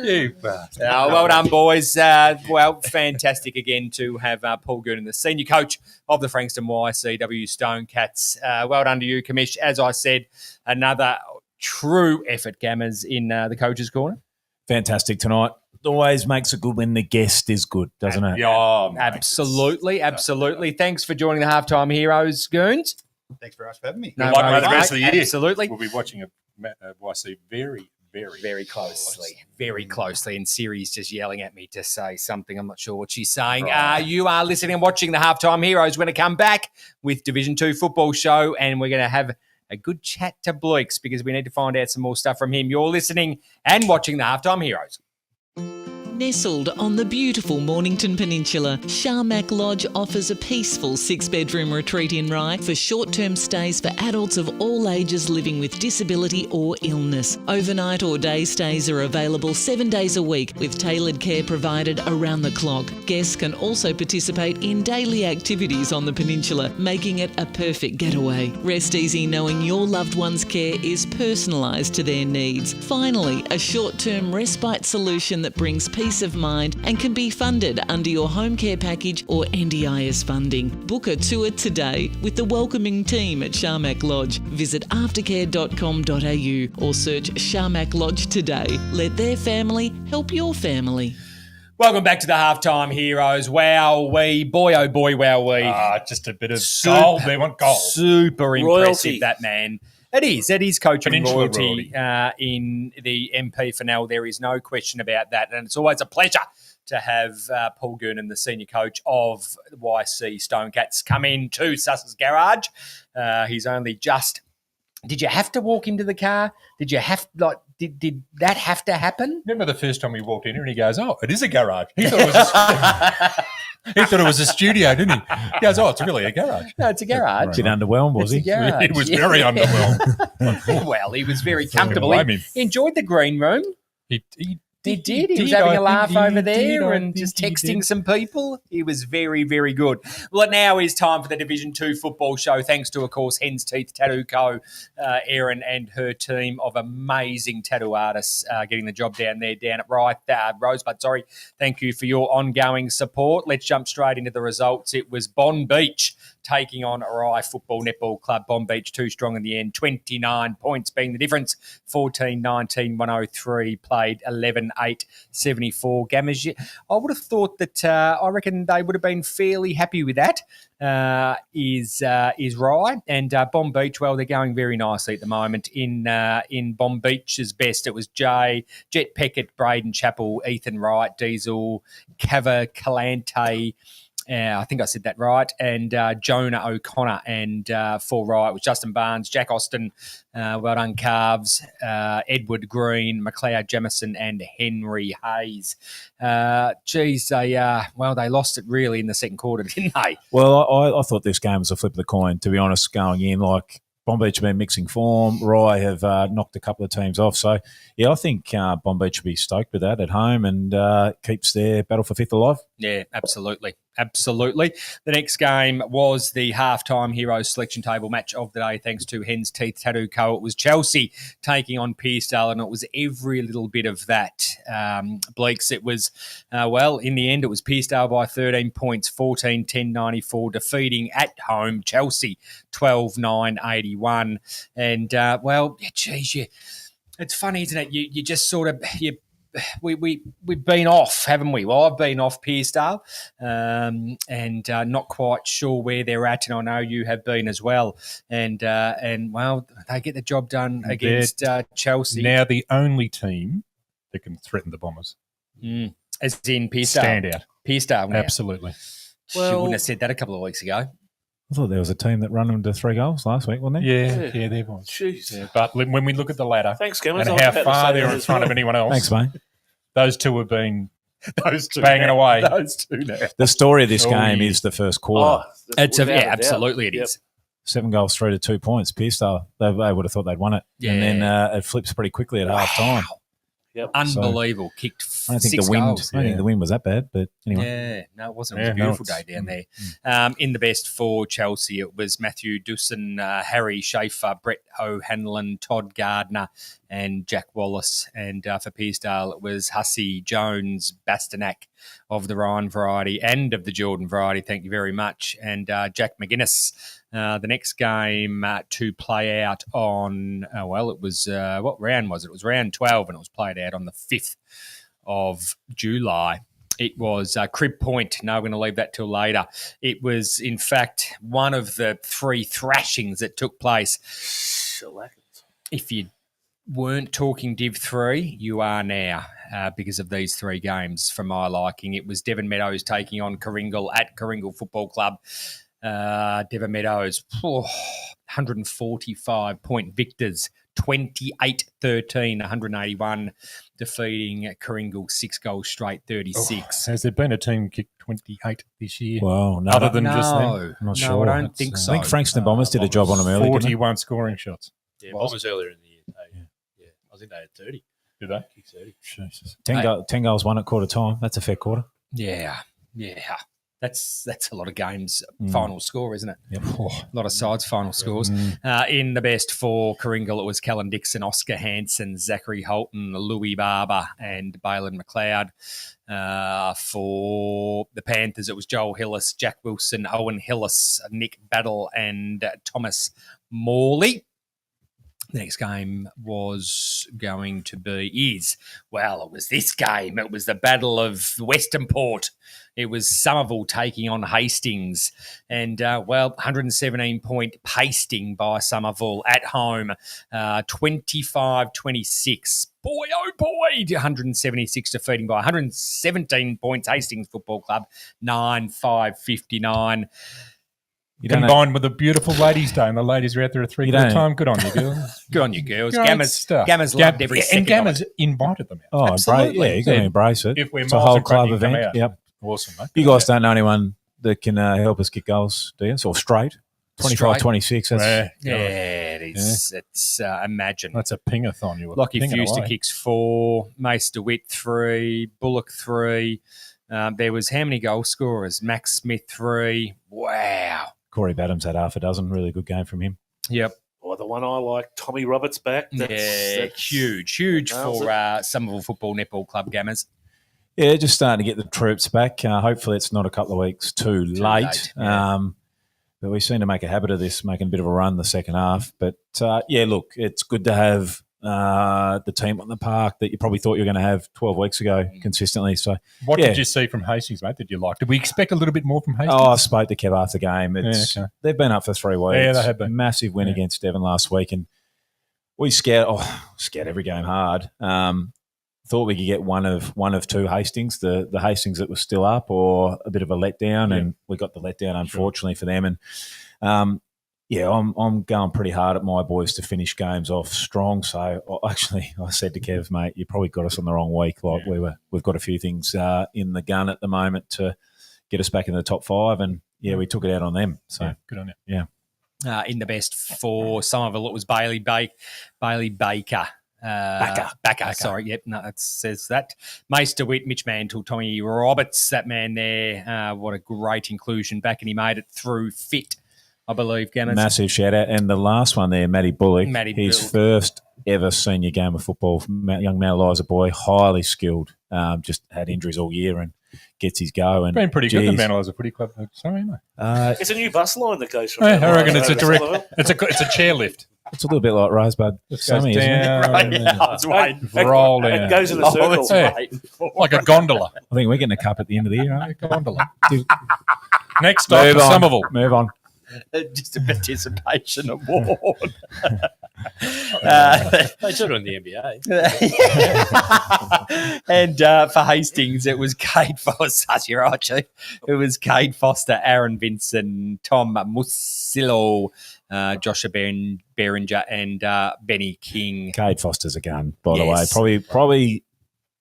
You bastard. Well done, boys. Well, fantastic again to have Paul Goonan, the senior coach of the Frankston YCW Stone Cats. Well done to you, Commish. As I said, another true effort, Gammers, in the coach's corner. Fantastic tonight. Always makes it good when the guest is good, doesn't it? Yeah, oh, mate, Absolutely, absolutely. Thanks for joining the Halftime Heroes, Goons. Thanks very much for having me. Good luck, mate, the rest of the year. Absolutely. We'll be watching a YC very, very, Very closely. And Siri's just yelling at me to say something. I'm not sure what she's saying. You are listening and watching the Halftime Heroes. We're going to come back with Division 2 football show, and we're going to have a good chat to Bleeks because we need to find out some more stuff from him. You're listening and watching the Halftime Heroes. Nestled on the beautiful Mornington Peninsula, Sharmac Lodge offers a peaceful 6-bedroom retreat in Rye for short-term stays for adults of all ages living with disability or illness. Overnight or day stays are available 7 days a week with tailored care provided around the clock. Guests can also participate in daily activities on the peninsula, making it a perfect getaway. Rest easy knowing your loved one's care is personalised to their needs. Finally, a short-term respite solution that brings peace of mind and can be funded under your home care package or NDIS funding. Book a tour today with the welcoming team at Sharmac Lodge. Visit aftercare.com.au or search Sharmac Lodge today. Let their family help your family. Welcome back to the Halftime Heroes. Wow-wee. Boy, oh boy, wow-wee. just a bit of gold. They want gold. Super impressive, Royalty. that man. It is coaching Peninsula royalty in the MP Finale. There is no question about that. And it's always a pleasure to have Paul Goonan, the senior coach of YC Stone Cats, come in to Suss's garage. He's only just Did you have to walk into the car? Did you have did that have to happen? Remember the first time we walked in here and he goes, "Oh, it is a garage." He thought it was a studio, didn't he? He goes, "Oh, it's really a garage." No, it's a garage. Bit underwhelmed, was It's he? a garage. He was very underwhelmed. Well, he was very Not gonna comfortable. blame He him. enjoyed the green room. He He did. He was I having a think laugh he over did. there I and think just he texting did. some people. He was very, very good. Well, it now is time for the Division 2 football show. Thanks to, of course, Hen's Teeth Tattoo Co., Erin and her team of amazing tattoo artists getting the job down there, down at Rosebud. Sorry. Thank you for your ongoing support. Let's jump straight into the results. It was Bonbeach taking on Rye Football Netball Club. Bonbeach too strong in the end. 29 points being the difference. 14-19, 103. Played 11-8, 74. Gamage, I would have thought that I reckon they would have been fairly happy with that. Is Rye and Bonbeach. Well, they're going very nicely at the moment. In Bonbeach's best, it was Jet Peckett, Braden Chappell, Ethan Wright, Diesel, Cava Calante. I think I said that right. And Jonah O'Connor. And for Wright was Justin Barnes, Jack Austin, well done Carves, Edward Green, McLeod Jamison, and Henry Hayes. They lost it really in the second quarter, didn't they? Well, I thought this game was a flip of the coin, to be honest, going in. Like, Bonbeach have been mixing form. Rye have knocked a couple of teams off. So, yeah, I think Bonbeach will be stoked with that at home and keeps their battle for fifth alive. Yeah, absolutely. Absolutely. The next game was the halftime Heroes selection table match of the day, thanks to Hen's Teeth Tattoo Co. It was Chelsea taking on Pearsdale, and it was every little bit of that. Bleeks, it was, in the end, it was Pearsdale by 13 points, 14-10-94, defeating at home Chelsea 12-9-81. And, it's funny, isn't it? You just sort of... We've been off, haven't we? Well, I've been off Pearsdale and not quite sure where they're at, and I know you have been as well. And they get the job done against Chelsea. Now the only team that can threaten the Bombers. As in Pearsdale. Stand out. Pearsdale now. Absolutely. You wouldn't have said that a couple of weeks ago. I thought there was a team that run them to 3 goals last week, wasn't there? Yeah, there was. Jeez. Yeah, but when we look at the ladder Thanks, Cameron. and how far they're in front of anyone else, Thanks, mate. those two have been banging away. Those two now. The story of this Oh, game yeah. is the first quarter. Absolutely it is. 7 goals through to 2 points. Pearsdale, they would have thought they'd won it. Yeah. And then it flips pretty quickly at half time. Yep. Unbelievable. Kicked I don't think 6 the wind. goals. I don't think the wind was that bad, but anyway. Yeah, no, it wasn't. It was a beautiful day down there. In the best for Chelsea, it was Matthew Dusson, Harry Schaefer, Brett O'Hanlon, Todd Gardner, and Jack Wallace. And for Pearsdale, it was Hussey, Jones, Bastanak of the Ryan variety and of the Jordan variety. Thank you very much. And Jack McGuinness. The next game to play out on, it was, what round was it? It was round 12, and it was played out on the 5th of July. It was Crib Point. No, we're going to leave that till later. It was, in fact, one of the 3 thrashings that took place. If you weren't talking Div 3, you are now because of these 3 games for my liking. It was Devon Meadows taking on Coringal at Coringal Football Club. Devon Meadows, 145-point victors, 28-13, 181, defeating Coringal 6 goals straight, 36. Has there been a team kick 28 this year? Well, no. Other than just them? I'm not no, sure. I don't think so. I think Frankston Bombers did a job on them earlier. 41 scoring shots. Yeah, Bombers earlier in the year. Yeah, I think they had 30. Did they? Kick 30. Jesus. 10 goals won at quarter time. That's a fair quarter. Yeah. That's a lot of games final score, isn't it? Yep. A lot of sides final scores. In the best for Coringal, it was Callan Dixon, Oscar Hansen, Zachary Holton, Louis Barber, and Balin McLeod. For the Panthers, it was Joel Hillis, Jack Wilson, Owen Hillis, Nick Battle, and Thomas Morley. The next game was going to be, it was this game. It was the Battle of Western Port. It was Somerville taking on Hastings. And, 117-point pasting by Somerville at home, 25-26. Boy, oh boy, 176 defeating by 117 points. Hastings Football Club, 9-5-59. You don't Combined with a beautiful ladies' day, and the ladies are out there at 3 quarter don't- time. Good on you, girls. Good on you, girls. Great Gammas, stuff. Gammas loved every And second of Gammas it. invited them out. Oh, Absolutely. yeah, you got to embrace it. If we're It's a miles whole in front, club you come event. out. Yep. Awesome, mate. You guys don't know anyone that can help us kick goals, do you? Or straight. 25, Straight. 26. That's, Yeah. Yeah, it is. It's imagine. That's a pingathon. You were Lockie pinging Fewster away. kicks 4, Mace DeWitt 3, Bullock 3. There was how many goal scorers? Max Smith 3. Wow. Corey Badham's had half a dozen. Really good game from him. Yep. Or the one I like, Tommy Roberts back. That's Huge nails for Somerville Football Netball Club Gammers. Yeah, just starting to get the troops back. Hopefully it's not a couple of weeks too late. late, yeah. But we seem to make a habit of this, making a bit of a run the second half. But, look, it's good to have the team on the park that you probably thought you were going to have 12 weeks ago consistently. So, What yeah. did you see from Hastings, mate, that you liked? Did we expect a little bit more from Hastings? I spoke to Kev after the game. okay. They've been up for 3 weeks. Yeah, they have been. Massive win Yeah. against Devon last week. And we scared every game hard. Thought we could get one of two Hastings, the Hastings that was still up, or a bit of a letdown, and we got the letdown, unfortunately, for them. And I'm going pretty hard at my boys to finish games off strong. So actually, I said to Kev, mate, you probably got us on the wrong week. We've got a few things in the gun at the moment to get us back in the top 5, and we took it out on them. So good on you. Yeah. In the best for Somerville, it was Bailey Baker. Backer, sorry. Yep, no, it says that. Mace DeWitt, Mitch Mantle, Tommy Roberts, that man there. What a great inclusion back, and he made it through fit, I believe, Gammers. Massive shout out. And the last one there, Matty Bullock, his Bullock. first ever senior game of football. Young Mount Eliza boy, highly skilled. Just had injuries all year and gets his go. And Been pretty good. The Mount Eliza pretty club. Sorry, mate. It's a new bus line that goes from. I reckon it's a Somerville. direct. It's a chairlift. It's a little bit like Rosebud. Just Sammy, goes isn't it? down, It roll down. goes in a circle. Yeah. Like a gondola. I think we're getting a cup at the end of the year, aren't we? Gondola. Next stop Move for on. Somerville. Move on. Just a participation award. They should have in the NBA. And for Hastings, it was Cade Foster. You're right, Chief. It was Cade Foster, Aaron Vincent, Tom Musillo, Joshua Beringer, and Benny King. Cade Foster's a gun, by the way. Yes. Probably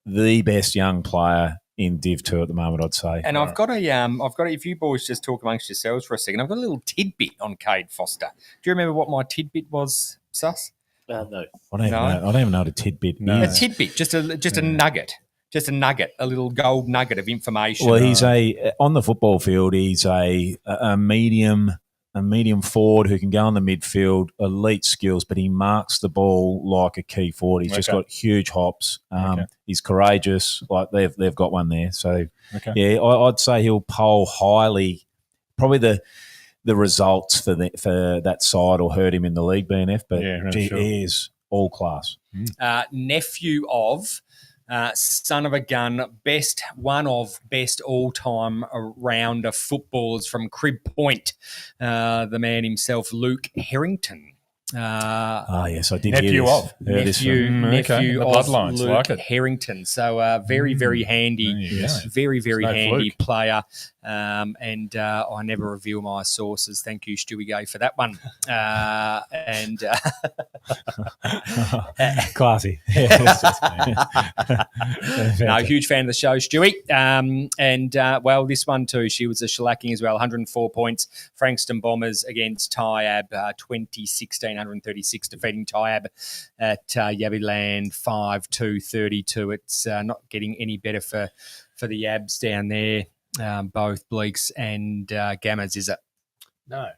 the best young player in Div 2 at the moment, I'd say. And I've got if you boys just talk amongst yourselves for a second, I've got a little tidbit on Cade Foster. Do you remember what my tidbit was, Sus? No. I don't even know what a tidbit No. A is. tidbit, just a nugget. Just a nugget, a little gold nugget of information. Well, he's on the football field, he's a medium forward who can go on the midfield, elite skills, but he marks the ball like a key forward. He's just got huge hops. He's courageous. Like they've got one there. So I'd say he'll poll highly. Probably the results for that side will hurt him in the league, BNF. But he is all class. Nephew of. Son of a gun, one of best all-time rounder footballers from Crib Point, the man himself, Luke Harrington. Yes, I did nephew hear this. of nephew The of bloodlines, Luke like it. Harrington. So very handy, very handy fluke. player. And I never reveal my sources. Thank you, Stewie Gay, for that one. Classy. No, huge fan of the show, Stewie. This one too, she was a shellacking as well, 104 points. Frankston Bombers against Tyab, 2016, 136, defeating Tyab at Yabbyland 5-2-32. It's not getting any better for the Yabs down there, both Bleaks and Gammas, is it? No.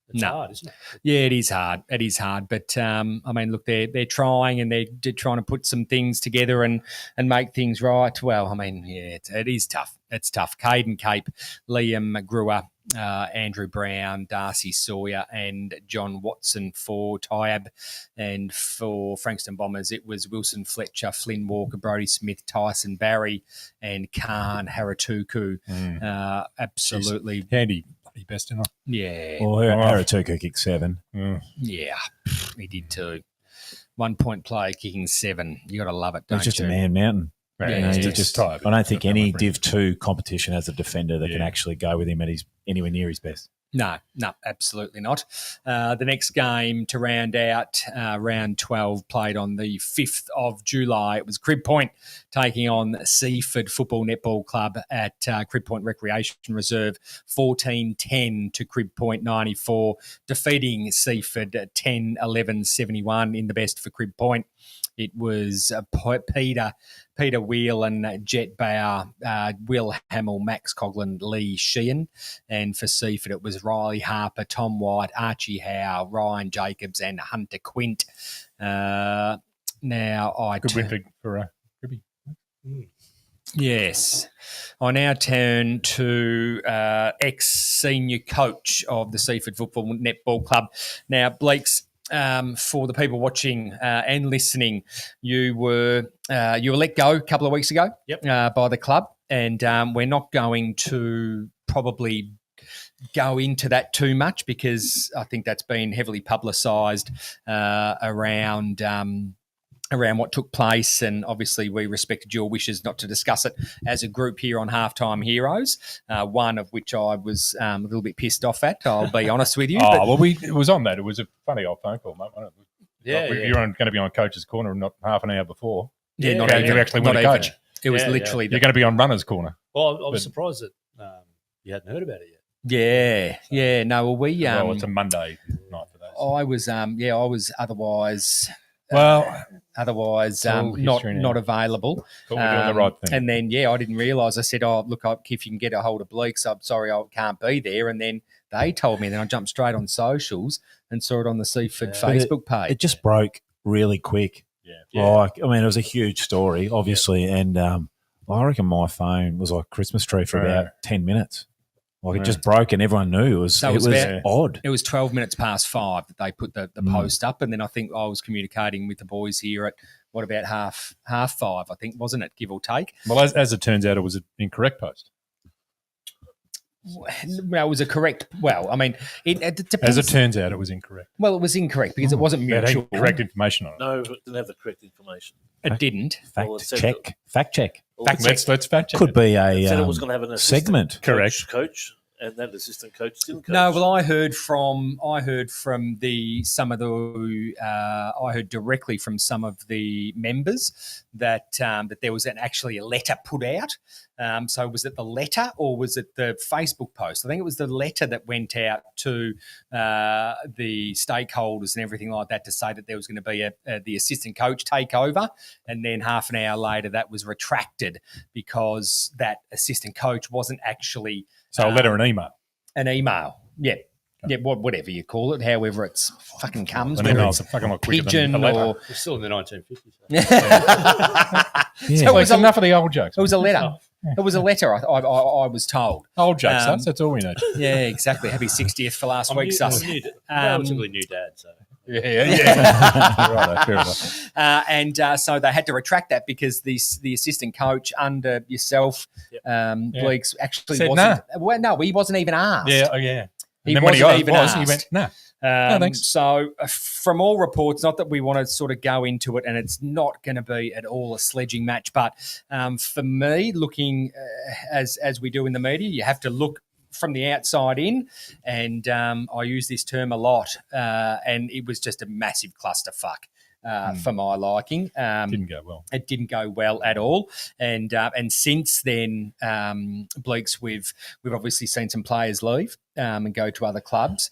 It's hard, isn't it? Yeah, it is hard. It is hard. But, look, they're trying and they're trying to put some things together and make things right. Well, it is tough. It's tough. Caden Cape, Liam Brewer, Andrew Brown, Darcy Sawyer and John Watson for Tyab. And for Frankston Bombers, it was Wilson Fletcher, Flynn Walker, Brodie Smith, Tyson Barry and Khan Haratuku. Absolutely. Handy. Best in it. Yeah. Well, Haratuku kicked 7. Yeah, he did too. 1 point play kicking 7. You got to love it, don't He's just you? a man mountain. Yeah, I don't think any Div 2 competition has a defender that can actually go with him at anywhere near his best. No, absolutely not. The next game to round out round 12 played on the 5th of July. It was Crib Point taking on Seaford Football Netball Club at Crib Point Recreation Reserve, 14-10 to Crib Point 94, defeating Seaford 10-11-71 in the best for Crib Point. It was Peter Wheel and Jet Bauer, Will Hamill, Max Coughlin, Lee Sheehan. And for Seaford, it was Riley Harper, Tom White, Archie Howe, Ryan Jacobs and Hunter Quint. Now, Good win for Cribby. Yes. I now turn to ex-senior coach of the Seaford Football Netball Club. Now, Bleeks, for the people watching and listening, you were let go a couple of weeks ago by the club, and we're not going to probably go into that too much because I think that's been heavily publicised around what took place, and obviously we respected your wishes not to discuss it as a group here on Halftime Heroes, one of which I was a little bit pissed off at, I'll be honest with you. It was on that. It was a funny old phone call, mate. You're going to be on Coach's Corner not half an hour before. You actually want to coach. It was literally... You're going to be on Runner's Corner. Well, I was surprised that you hadn't heard about it yet. Yeah. No, well, we... it's a Monday night for those. I was otherwise... Otherwise, not available. But we're doing the right thing. And then, I didn't realise. I said, if you can get a hold of Bleeks, I'm sorry I can't be there. And then they told me, and then I jumped straight on socials and saw it on the Seaford Facebook page. It just broke really quick. Yeah. It was a huge story, obviously, and I reckon my phone was like a Christmas tree for about 10 minutes. It just broke and everyone knew. It was odd. It was 12 minutes past 5 that they put the post up, and then I think I was communicating with the boys here at about half 5, I think, wasn't it, give or take? Well, as it turns out, it was an incorrect post. Well, it was a correct. Well, I mean, it depends. As it turns out, it was incorrect. Well, it was incorrect because it wasn't mutual. It had correct information on it. No, it didn't have the correct information. It didn't. Fact check. Let's fact check. Could be a said it was going to have an segment. Correct. Coach, and that assistant coach didn't coach. No, well, I heard directly from some of the members that there was actually a letter put out. So was it the letter or was it the Facebook post? I think it was the letter that went out to the stakeholders and everything like that to say that there was going to be the assistant coach takeover, and then half an hour later that was retracted because that assistant coach wasn't actually. So a letter and email. An email, yeah. Yeah, whatever you call it, however it's fucking comes. An email's a fucking lot quicker pigeon than a letter. or... We're still in the 1950s. So it was enough of the old jokes. It was a letter. It was a letter, I was told. Old jokes, that's all we need. Yeah, exactly. Happy 60th for last week, Sus. Relatively new dad, so... Yeah. Right, fair enough. And so they had to retract that because the assistant coach under yourself, Bleeks, actually said wasn't. nah. Well, no, he wasn't even asked. Yeah. He then wasn't when he even was, asked. he went, no. No, thanks. So from all reports, not that we want to sort of go into it, and it's not going to be at all a sledging match, but for me, looking as we do in the media, you have to look from the outside in, and I use this term a lot, and it was just a massive clusterfuck. For my liking, Didn't go well. It didn't go well at all, and since then, Bleeks, we've obviously seen some players leave and go to other clubs.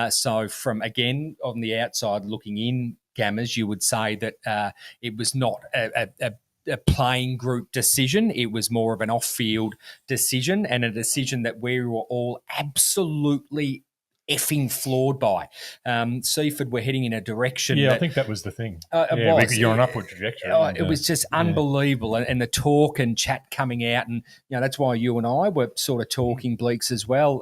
So from again on the outside looking in, Gammers, you would say that it was not a playing group decision. It was more of an off-field decision, and a decision that we were all absolutely effing floored by. Seaford were heading in a direction. Yeah, I think that was the thing. It was. You're on upward trajectory. It was just unbelievable, and the talk and chat coming out, and that's why you and I were sort of talking, Bleeks, as well.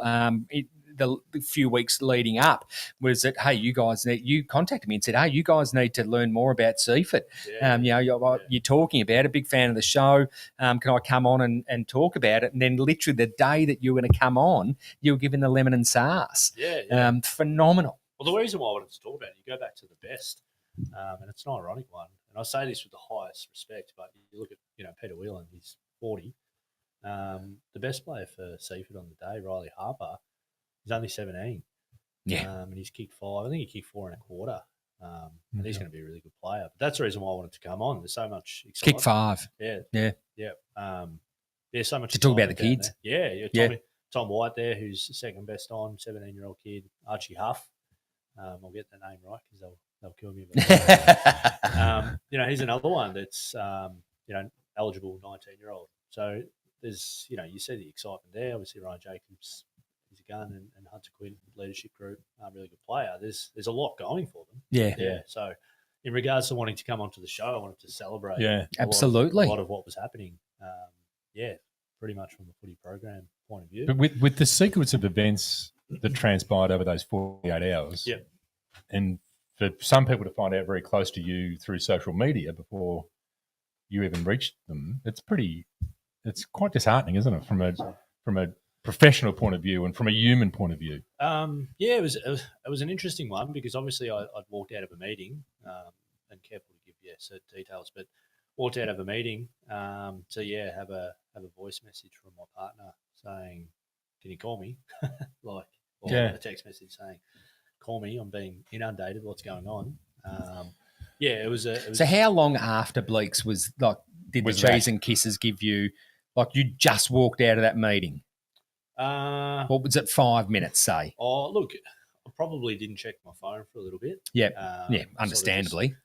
The few weeks leading up was that, hey, you contacted me and said, hey, you guys need to learn more about Seaford. You're talking about it, big fan of the show. Can I come on and talk about it? And then literally the day that you were going to come on, you were given the lemon and sauce. Yeah. Phenomenal. Well, the reason why I wanted to talk about it, you go back to the best, and it's an ironic one. And I say this with the highest respect, but you look at, Peter Whelan, he's 40. The best player for Seaford on the day, Riley Harper, He's only 17. Yeah. And he's kicked 5. I think he kicked 4 1/4. And he's going to be a really good player. But that's the reason why I wanted to come on. There's so much excitement. Kick 5. Yeah. Yeah. Yeah. There's so much To talk about excitement the down kids. there. Yeah. Tom White there, who's the second best on, 17-year-old kid. Archie Huff. I'll get the name right because they'll kill me. But, he's another one that's, eligible 19-year-old. So there's, you see the excitement there. Obviously, Ryan Jacobs, he's a gun, and Hunter Quinn, leadership group, really good player. There's a lot going for them. Yeah. So in regards to wanting to come onto the show, I wanted to celebrate. Absolutely. A lot of what was happening. Pretty much from the footy program point of view. But with the sequence of events that transpired over those 48 hours, and for some people to find out very close to you through social media before you even reached them, it's quite disheartening, isn't it, from a professional point of view and from a human point of view? It was an interesting one because obviously I'd walked out of a meeting, and careful to give certain details, but walked out of a meeting to have a voice message from my partner saying, "Can you call me?" A text message saying, "Call me. I'm being inundated. What's going on?" It was. So how long after Bleeks was did the cheese and kisses give you? Like you just walked out of that meeting. What was it? 5 minutes, say. Oh, look, I probably didn't check my phone for a little bit. Understandably.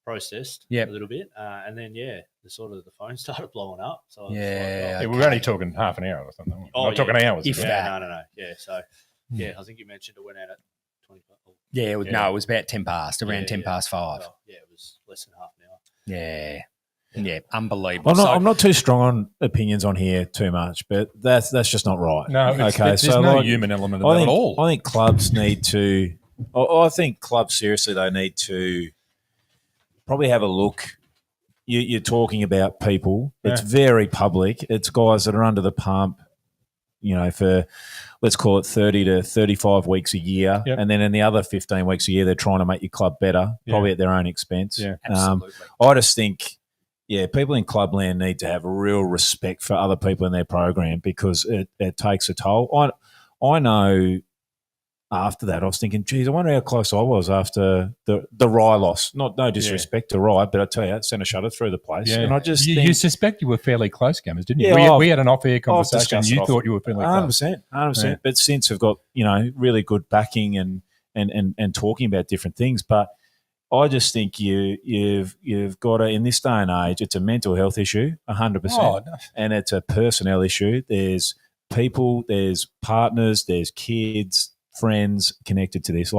Processed a little bit, and then the phone started blowing up. So we were only talking half an hour or something. Not talking hours. If that. No. Yeah, so I think you mentioned it went out at 20. Yeah, it was about 10 past, around 10 past 5. Well, it was less than half an hour. Yeah, unbelievable. I'm not too strong on opinions on here too much, but that's just not right. No, there's no human element of that at all. I think clubs need to. I think clubs seriously they need to probably have a look. You're talking about people. It's very public. It's guys that are under the pump, for let's call it 30 to 35 weeks a year. Yep. And then in the other 15 weeks a year, they're trying to make your club better, probably at their own expense. Yeah, absolutely. I just think, people in clubland need to have real respect for other people in their program because it takes a toll. I know after that, I was thinking, geez, I wonder how close I was after the Rye loss. No disrespect to Rye, but I tell you, it sent a shudder through the place. Yeah. And I just you suspect you were fairly close, Gamers, didn't you? Yeah, we had an off-air conversation. You thought you were fairly close. 100%. Yeah. But since have got really good backing and talking about different things. But I just think you've got to, in this day and age, it's a mental health issue, 100%, Oh, no. and it's a personnel issue. There's people, there's partners, there's kids, friends connected to this.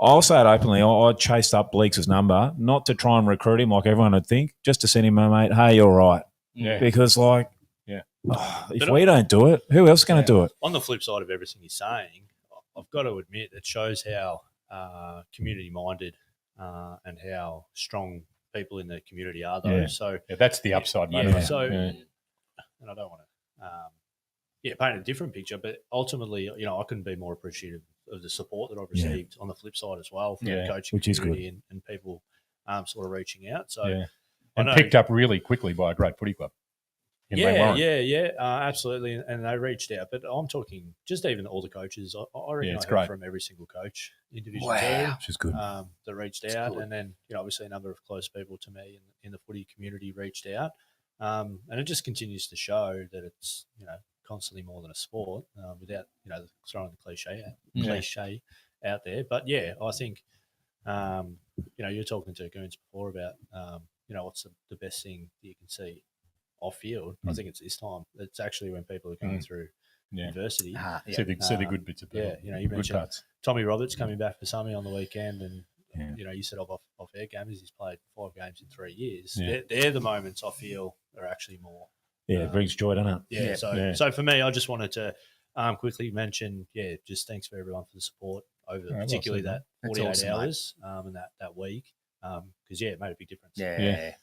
I'll say it openly. I chased up Bleeks' number, not to try and recruit him like everyone would think, just to send him a mate, hey, you're right. Yeah. Because if we don't do it, who else is going to do it? On the flip side of everything he's saying, I've got to admit it shows how community-minded and how strong people in the community are, though. Yeah. So that's the upside, mate. and I don't want to paint a different picture, but ultimately, I couldn't be more appreciative of the support that I've received on the flip side as well from the coaching community and people sort of reaching out. So and picked up really quickly by a great footy club. Absolutely, and they reached out. But I'm talking just even all the coaches. I reckon I heard from every single coach in Division 2, which is good. that reached out, and then obviously a number of close people to me in the footy community reached out, and it just continues to show that it's constantly more than a sport without throwing the cliche out there. But I think you're talking to Goons before about what's the best thing that you can see off field. I think it's this time. It's actually when people are going through adversity. See the good bits of people. You mentioned Tommy Roberts coming back for Sammy on the weekend, and you said off air games, he's played 5 games in 3 years. They're the moments I feel are actually more. It brings joy, doesn't it? So for me, I just wanted to quickly mention, just thanks for everyone for the support over particularly that 48 hours and that week. Because it made a big difference. What are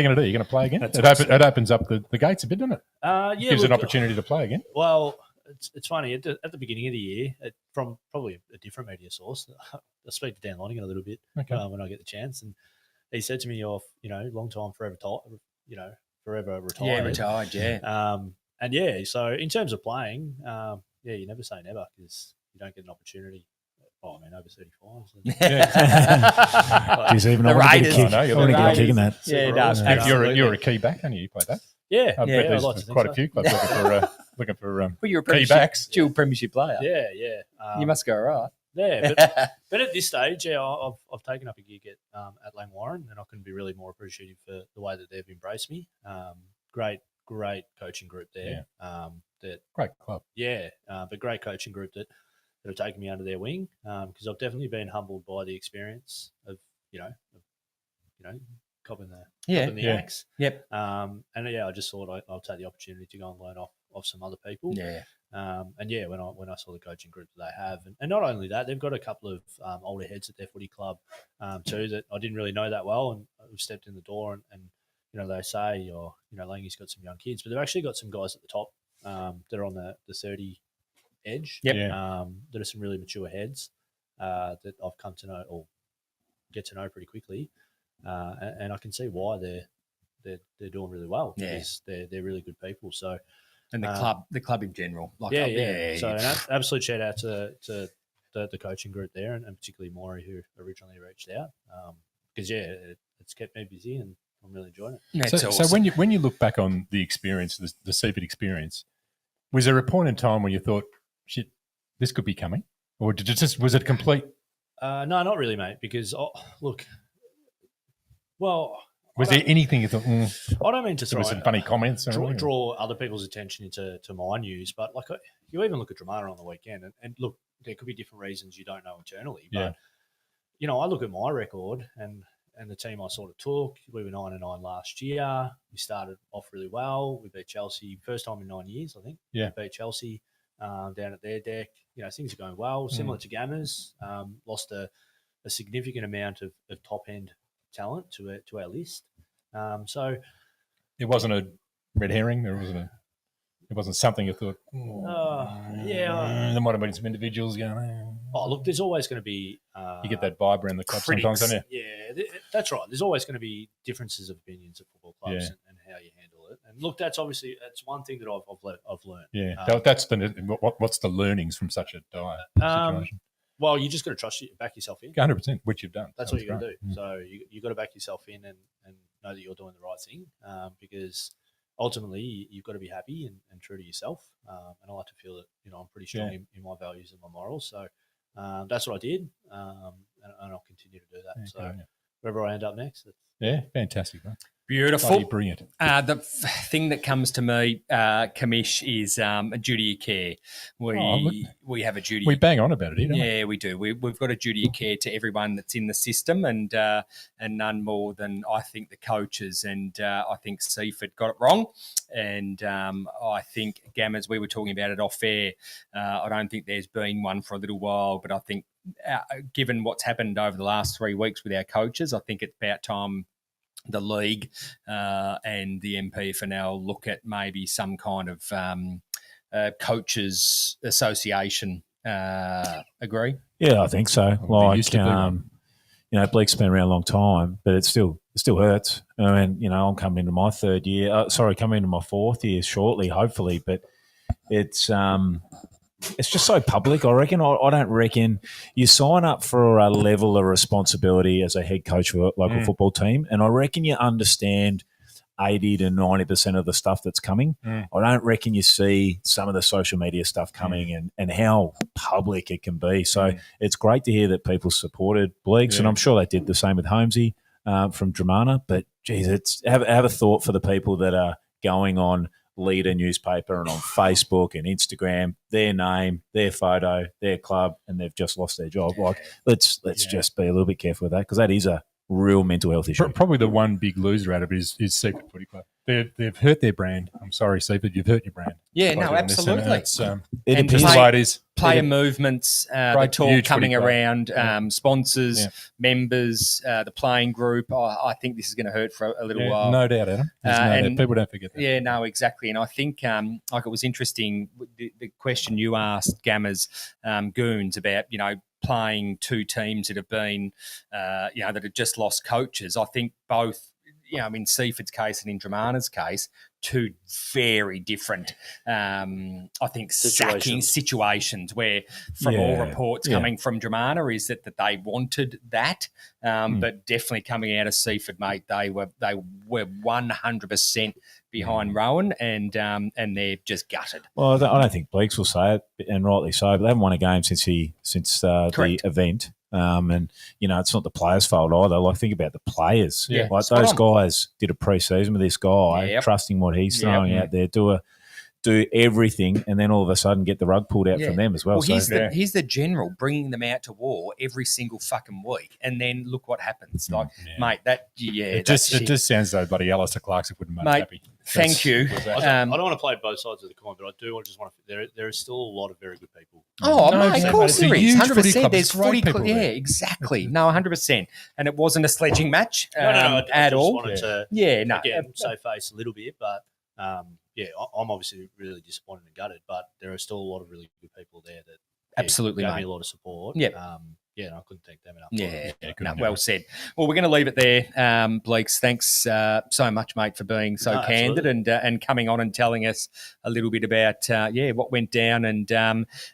you going to do? You're going to play again? It opens up the gates a bit, doesn't it? Gives an opportunity to play again. Well, it's funny at the beginning of the year, from probably a different media source. I speak to Dan Lonergan a little bit when I get the chance, and he said to me, long time forever, forever retired. Yeah, retired. Yeah. So in terms of playing, you never say never because you don't get an opportunity. Oh, I mean, over 35s. Geez, even The I want to get a Raiders. kick. I know, I you're want to the get a kick in that. Yeah, Super no, Royals. You're a key back, aren't you? You play that? Yeah, I bet I'd there's like to think quite so. a few clubs looking for Well, you're a key premiership, backs. dual premiership player. Yeah. You must go all right. Yeah, but at this stage, I've taken up a gig at Langwarrin, and I couldn't be really more appreciative for the way that they've embraced me. Great coaching group there. Great club. But great coaching group that have taken me under their wing because I've definitely been humbled by the experience of copping the axe. Yep. And I just thought I'll take the opportunity to go and learn off some other people. Yeah. When I saw the coaching group that they have, and not only that, they've got a couple of older heads at their footy club too that I didn't really know that well, and I've stepped in the door and they say, Langy's got some young kids, but they've actually got some guys at the top that are on the 30 edge. Yep. That are some really mature heads that I've come to know or get to know pretty quickly, and I can see why they're doing really well because they're really good people. So. And the club in general. So an absolute shout out to the coaching group there, and particularly Maury, who originally reached out, because it's kept me busy and I'm really enjoying it. That's So awesome. when you look back on the experience, the Seaford experience, was there a point in time when you thought, shit, this could be coming, or was it complete? No, not really, mate. Because Was there anything you thought? I don't mean to There was some funny comments. draw other people's attention into my news, but you even look at Dramana on the weekend, and look, there could be different reasons you don't know internally. But I look at my record and the team I sort of took. We were 9-9 last year. We started off really well. We beat Chelsea first time in 9 years, I think. Yeah, we beat Chelsea down at their deck. Things are going well. Similar to Gammers, lost a significant amount of top end talent to our list. So it wasn't a red herring. It wasn't something you thought. There might have been some individuals going. Oh, look, there's always going to be. You get that vibe around the club sometimes, don't you? Yeah, that's right. There's always going to be differences of opinions at football clubs and how you handle it. And look, that's one thing that I've learned. Yeah, what's the learnings from such a dire situation? Well, you just got to back yourself in. 100%, which you've done. That's what you got to do. So you got to back yourself in and know that you're doing the right thing because ultimately you've got to be happy and true to yourself. And I like to feel that I'm pretty strong in my values and my morals. So that's what I did, and I'll continue to do that. Yeah, so wherever I end up next, fantastic, man. Beautiful. Bloody brilliant. The thing that comes to me, Commish, is a duty of care. We have a duty. We bang on about it, don't we? Yeah, we do. We've got a duty of care to everyone that's in the system, and none more than I think the coaches. And I think Seaford got it wrong, and I think Gammers. We were talking about it off air. I don't think there's been one for a little while, but I think given what's happened over the last 3 weeks with our coaches, I think it's about time the league and the MP for now look at maybe some kind of coaches association. Agree? Yeah, I think so. Well, there used to be one. Bleak's been around a long time, but it still hurts. I mean, I'm coming into my third year. Coming into my fourth year shortly, hopefully. But it's just so public, I reckon. I don't reckon you sign up for a level of responsibility as a head coach for a local football team, and I reckon you understand 80 to 90% of the stuff that's coming. I don't reckon you see some of the social media stuff coming and how public it can be. So it's great to hear that people supported Bleeks, and I'm sure they did the same with Holmesy from Dramana. But, geez, have a thought for the people that are going on Leader newspaper and on Facebook and Instagram, their name, their photo, their club, and they've just lost their job. Let's just be a little bit careful with that because that is a real mental health issue. Probably the one big loser out of it is Seaford Footy Club. They've hurt their brand. I'm sorry, Seaford, you've hurt your brand. Yeah, no, absolutely. It and appears player movements, the talk coming around, sponsors, Yeah. members, the playing group. I think this is going to hurt for a little while. No doubt, Adam. And people don't forget that. Yeah, no, exactly. And I think it was interesting, the question you asked Gammers Goons about, playing two teams that have been, that have just lost coaches. I think both, in Seaford's case and in Dramana's case, two very different, I think, sacking situations where, from all reports coming from Dramana, is that they wanted that. But definitely coming out of Seaford, mate, they were 100% behind Rohan, and they're just gutted. Well, I don't think Bleeks will say it, and rightly so. But they haven't won a game since the event. And, it's not the players' fault either. Like, think about the players. Yeah, like those guys did a pre-season with this guy, trusting what he's throwing out there, do everything, and then all of a sudden get the rug pulled out from them as well. Well, he's the general bringing them out to war every single fucking week, and then look what happens. Like, mate, it just sounds though bloody Alistair Clarkson wouldn't make happy. Thank you. I don't want to play both sides of the coin, but I do just want to. There is still a lot of very good people. Oh, mate, of course there is. 100%. There's footy people club. Yeah, there. exactly. No, 100%. And it wasn't a sledging match No, at I just all. wanted to, again, save face a little bit, but I'm obviously really disappointed and gutted, but there are still a lot of really good people there that absolutely gave mate. me a lot of support. Yep. And I couldn't thank them enough. Well said. Well, we're going to leave it there, Bleeks. Thanks so much, mate, for being so candid and coming on and telling us a little bit about what went down, and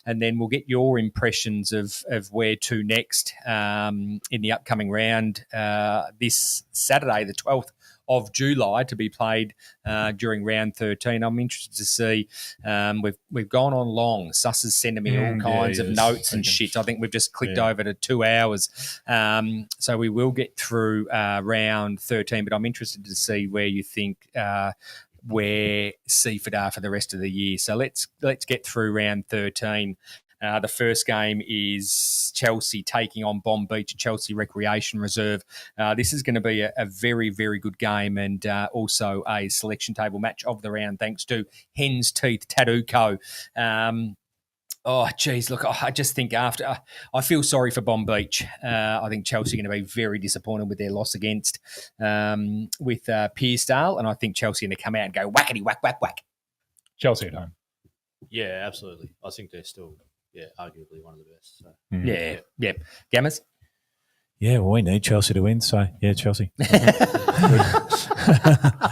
then we'll get your impressions of where to next in the upcoming round this Saturday, the 12th of July, to be played during round 13. I'm interested to see. We've gone on long. Suss is sending me all kinds of notes and shit. I think we've just clicked over to 2 hours. So we will get through round 13, but I'm interested to see where you think where Seaford are for the rest of the year. So let's get through round 13. The first game is Chelsea taking on Bonbeach at Chelsea Recreation Reserve. This is going to be a very, very good game, and also a selection table match of the round, thanks to Hen's Teeth Tattoo Co. Look, I just think I feel sorry for Bonbeach. I think Chelsea are going to be very disappointed with their loss against with Pearsdale, and I think Chelsea are going to come out and go whackety whack whack whack. Chelsea at home. Yeah, absolutely. I think they're still arguably one of the best. So. Yeah. Gammers? Yeah, well, we need Chelsea to win, so yeah, Chelsea. He's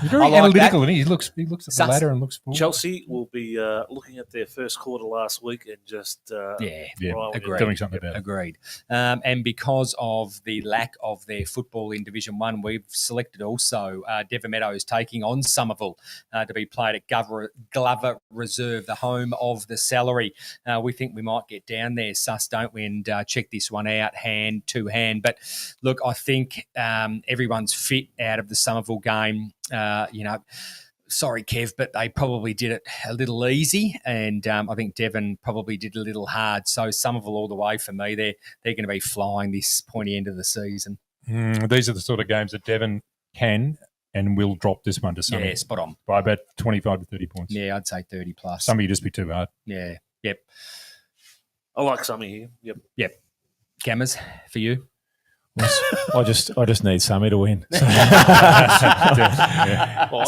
very analytical, and he looks at the ladder and looks forward. Chelsea will be looking at their first quarter last week and just doing something about it. Agreed. And because of the lack of their football in Division 1, we've selected also Devon Meadows taking on Somerville to be played at Glover Reserve, the home of the Salary. We think we might get down there, Sus, don't we, and check this one out hand to hand. But look, I think everyone's fit out of the Somerville game. Sorry, Kev, but they probably did it a little easy, and I think Devon probably did a little hard. So Somerville all the way for me. They're going to be flying this pointy end of the season. These are the sort of games that Devon can and will drop this one to Somerville. Yeah, spot on. By about 25 to 30 points. Yeah, I'd say 30 plus. Some of you just be too hard. Yeah, yep. I like Summy here. Yep. Gammers, for you? I just need Sammy to win. Well,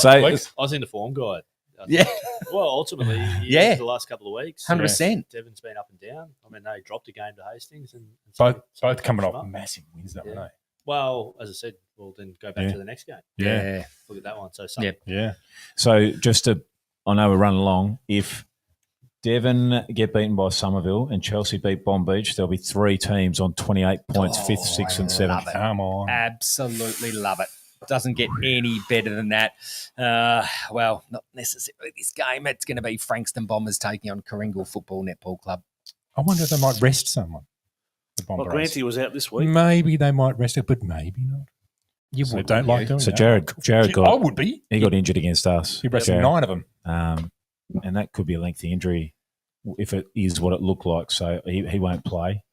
I was in the form guide. Yeah. Well, ultimately, the last couple of weeks, 100%. Devon's been up and down. I mean, they dropped a game to Hastings, and both coming off massive wins, that one. Well, as I said, we'll then go back to the next game. Yeah. Look at that one. So, So I know we're running along. If Devon get beaten by Somerville and Chelsea beat Bonbeach, there'll be 3 teams on 28 points, 5th, 6th and 7th. Come on. Absolutely love it. Doesn't get any better than that. Well, not necessarily this game. It's going to be Frankston Bombers taking on Coringal Football Netball Club. I wonder if they might rest someone. Well, Granty was out this week. Maybe they might rest it, but maybe not. You don't like doing So that. Jared got. I would be. He got injured against us. He rested 9 of them. And that could be a lengthy injury if it is what it looked like. So he won't play.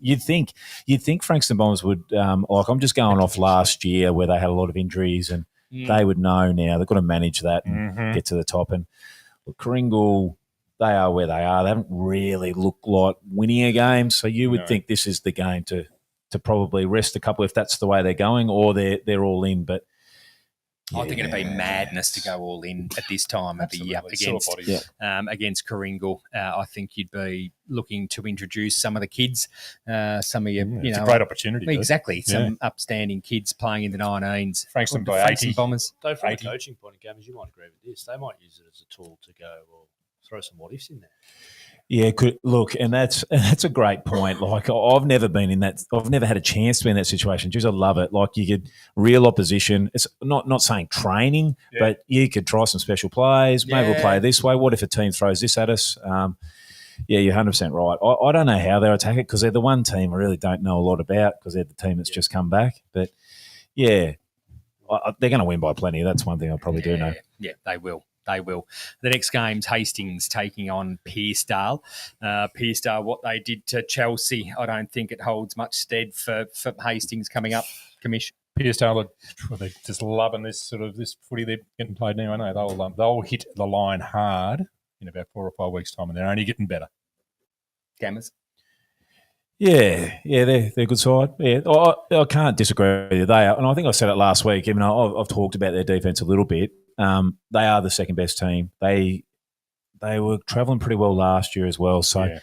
You'd think Frankston Bombers would I'm just going off last year where they had a lot of injuries and they would know now. They've got to manage that and get to the top. And look, Coringal, they are where they are. They haven't really looked like winning a game. So you would think this is the game to probably rest a couple if that's the way they're going, or they're all in. But I think it'd be madness to go all in at this time of the year against Coringal. I think you'd be looking to introduce some of the kids, some of your, it's a great opportunity. Exactly, some upstanding kids playing in the 19s. Frankston by Frankston 80. Bombers. Though from a coaching point of view, you might agree with this. They might use it as a tool to go, well, throw some what ifs in there. Yeah, look, and that's a great point. Like, I've never been in that. I've never had a chance to be in that situation. Just I love it. Like, you could real opposition. It's not saying training, but you could try some special plays. Maybe we'll play this way. What if a team throws this at us? You're 100% right. I don't know how they'll attack it because they're the one team I really don't know a lot about because they're the team that's just come back. But they're going to win by plenty. That's one thing I probably do know. Yeah, they will. They will. The next game's Hastings taking on Pearcedale. Pearcedale, what they did to Chelsea, I don't think it holds much stead for Hastings coming up. Commish. Pearcedale, they're just loving this footy they're getting played now. I know they'll hit the line hard in about 4 or 5 weeks' time, and they're only getting better. Gammers. Yeah, they're a good side. Yeah, I can't disagree with you. They are, and I think I said it last week. Even though I've talked about their defence a little bit. They are the second best team. They were travelling pretty well last year as well. So,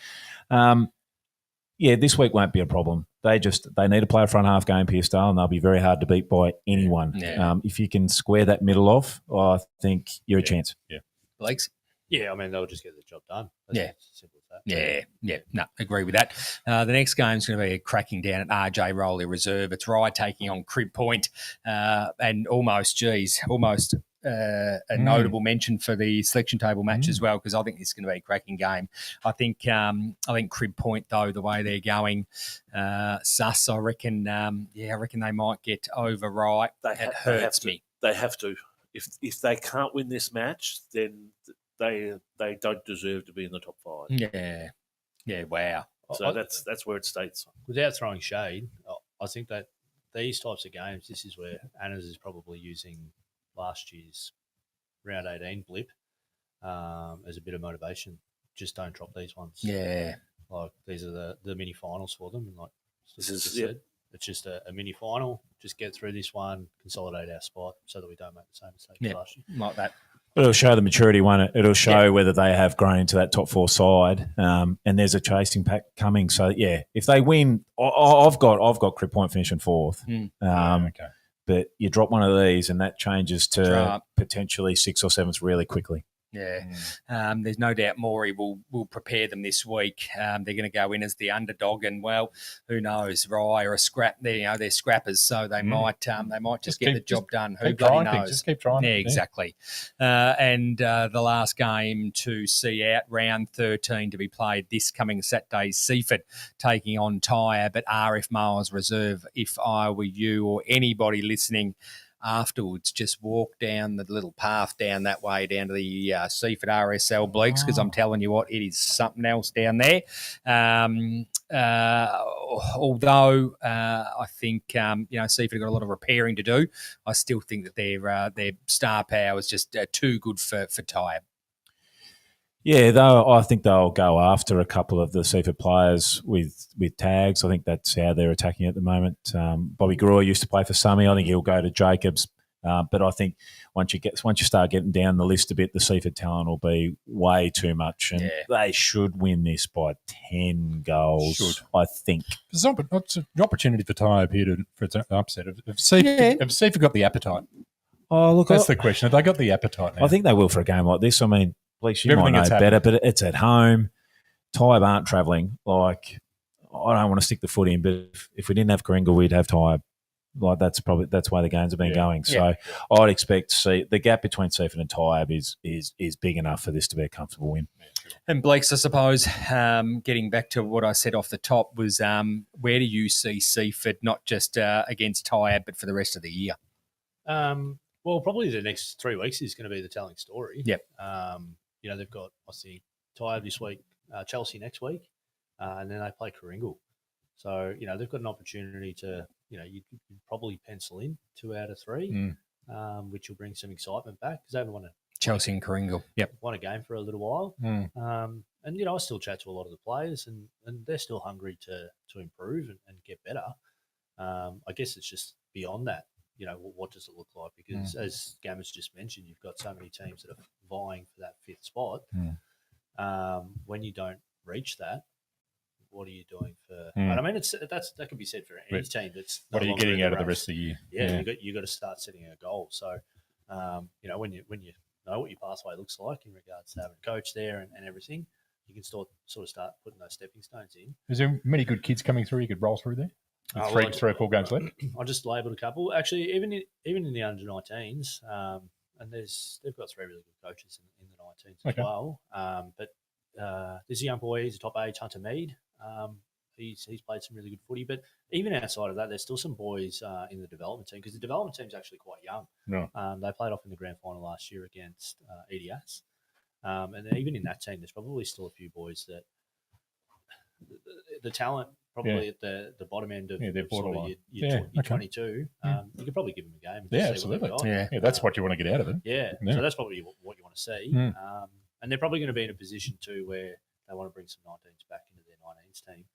this week won't be a problem. They need to play a front half game, Pearcedale, and they'll be very hard to beat by anyone. Yeah. If you can square that middle off, I think you're a chance. Yeah, Blakes. Yeah, I mean they'll just get the job done. That's simple as that. Yeah. No, agree with that. The next game's going to be a cracking down at RJ Rowley Reserve. It's Rye taking on Crib Point, and almost a notable mention for the selection table match as well because I think this is going to be a cracking game. I think Crib Point though the way they're going, sus. I reckon they might get over Rye. It hurts me. They have to. If they can't win this match, then they don't deserve to be in the top 5. Yeah. Wow. So that's where it states. Without throwing shade, I think that these types of games, this is where Anna's is probably using last year's round 18 blip as a bit of motivation. Just don't drop these ones. Yeah. Like these are the mini finals for them. And like said, it's just a mini final. Just get through this one, consolidate our spot so that we don't make the same mistake last year. Like that. It'll show the maturity, won't it? It'll show whether they have grown into that top 4 side, and there's a chasing pack coming. So if they win, I've got Crib Point finishing 4th. Okay. But you drop one of these, and that changes to potentially 6th or 7th really quickly. Yeah, there's no doubt Morey will prepare them this week. They're going to go in as the underdog, and well, who knows? Rye or a scrap? They're scrappers, so they might just get the job done. Who bloody knows? Just keep trying. Yeah, exactly. And the last game to see out round 13 to be played this coming Saturday, Seaford taking on Tyre, but RF Miles Reserve. If I were you or anybody listening afterwards, just walk down the little path down that way down to the Seaford RSL Bleaks because I'm telling you what, it is something else down there. Although I think Seaford have got a lot of repairing to do, I still think that their star power is just too good for Tyre. Yeah, though I think they'll go after a couple of the Seaford players with tags. I think that's how they're attacking at the moment. Bobby Groy used to play for Summy. I think he'll go to Jacobs. But I think once you start getting down the list a bit, the Seaford talent will be way too much, and they should win this by 10 goals. I think it's an opportunity for Tyre here for its upset. Have Seaford got the appetite? Oh, look, that's the question. Have they got the appetite now? I think they will for a game like this. I mean, Bleeker, you might know better, but it's at home. Tyre aren't travelling. Like, I don't want to stick the foot in, but if we didn't have Coringal, we'd have Tyre. Like, that's why the games have been going. So I'd expect to see the gap between Seaford and Tyre is big enough for this to be a comfortable win. And Blakes, I suppose, getting back to what I said off the top was where do you see Seaford not just against Tyre, but for the rest of the year? Well, probably the next 3 weeks is going to be the telling story. Yep. They've got, obviously, Tyre this week, Chelsea next week, and then they play Coringal. So, they've got an opportunity to, you could probably pencil in 2 out of 3, which will bring some excitement back because they haven't won Chelsea and Coringal. Won a game for a little while. And, I still chat to a lot of the players and they're still hungry to improve and get better. I guess it's just beyond that. what does it look like? Because as Gamma's just mentioned, you've got so many teams that are vying for that 5th spot. When you don't reach that, what are you doing for? And I mean, that can be said for any team. That's what are you getting out of the race. rest of the year? Yeah, you got to start setting a goal. So, when you know what your pathway looks like in regards to having a coach there and everything, you can sort of start putting those stepping stones in. Is there many good kids coming through you could roll through there? Three or four games left. I just labelled a couple. Actually, even in the under-19s, and they've got 3 really good coaches in the 19s as well. But there's a young boy. He's a top age, Hunter Mead. He's played some really good footy. But even outside of that, there's still some boys in the development team because the development team's actually quite young. No. They played off in the grand final last year against EDS. And even in that team, there's probably still a few boys that the talent probably at the bottom end of they're borderline. Your 22. You could probably give them a game. And just see what they've absolutely. got. Yeah, that's what you want to get out of it. Yeah, so that's probably what you want to see. And they're probably going to be in a position too where they want to bring some 19s back into their 19s team,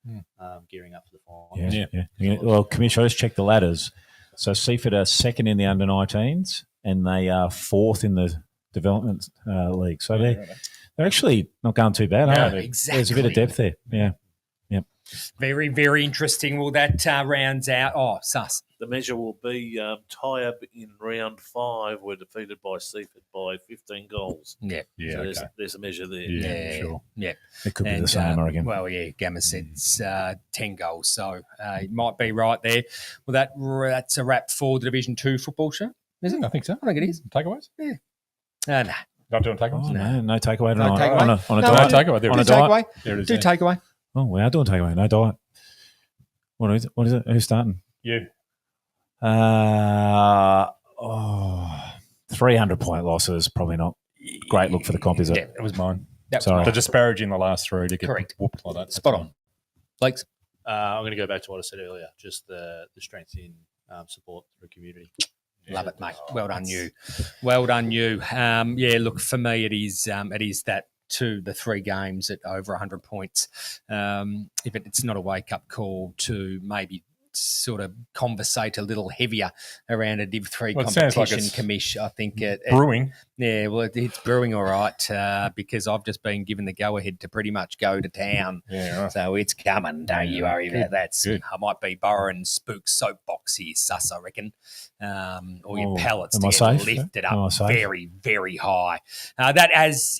gearing up for the finals. Yeah. Well, Commish, I just checked the ladders. So Seaford are 2nd in the under-19s and they are 4th in the development league. So they're actually not going too bad, are they? Exactly. There's a bit of depth there. Yeah. Very, very interesting. Well, that rounds out. Oh, sus. The measure will be tie-up in round 5. We're defeated by Seaford by 15 goals. Yeah. So there's a measure there. Yeah, sure. Yeah. It could be the same, I reckon. Well, yeah, Gamma said it's 10 goals, so you might be right there. Well, that's a wrap for the Division 2 football show, is it? I think so. I think it is. Takeaways? Yeah. No. Not doing takeaways? Oh, no takeaway No tonight. takeaway? On a No diet. takeaway. There On it a is. diet. There it is. Do takeaway. Oh, we are doing takeaway. No diet. What is it? Who's starting? You. 300-point losses. Probably not great look for the comp, is it? Yeah, it was mine. Sorry. The disparaging the last 3 to get Correct. whooped like that. Spot on. Blake's. I'm going to go back to what I said earlier, just the strength in support for the community. Love it, mate. Well done, you. Well done, you. Look, for me, it is that 2 the 3 games at over 100 points. If it's not a wake-up call to maybe sort of conversate a little heavier around a Div 3 Well, it sounds competition, like it's Commish. I think brewing. Yeah, well, it's brewing all right because I've just been given the go-ahead to pretty much go to town. Yeah, right. So it's coming, don't you worry about that. Good. I might be borrowing Spook soapbox here, sus, I reckon. Or your pellets am I to safe? get lifted Am I up safe? very, very high. That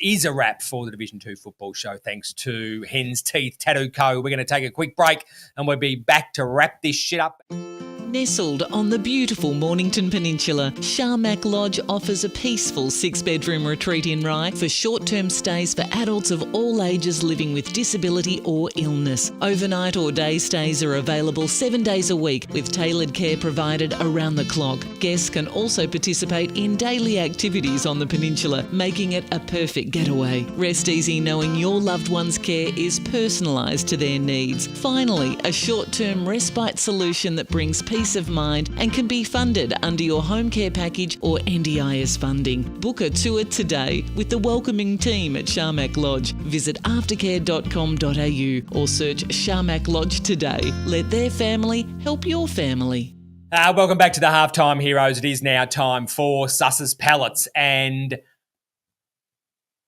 is a wrap for the Division 2 football show. Thanks to Hen's Teeth Tattoo Co. We're going to take a quick break and we'll be back to wrap this shit up. Nestled on the beautiful Mornington Peninsula, Sharmac Lodge offers a peaceful 6-bedroom retreat in Rye for short-term stays for adults of all ages living with disability or illness. Overnight or day stays are available 7 days a week with tailored care provided around the clock. Guests can also participate in daily activities on the peninsula, making it a perfect getaway. Rest easy knowing your loved one's care is personalised to their needs. Finally, a short-term respite solution that brings peace of mind and can be funded under your home care package or NDIS funding. Book a tour today with the welcoming team at Sharmac Lodge. Visit aftercare.com.au or search Sharmac Lodge today. Let their family help your family. Welcome back to the Halftime Heroes. It is now time for Sus's Pallets and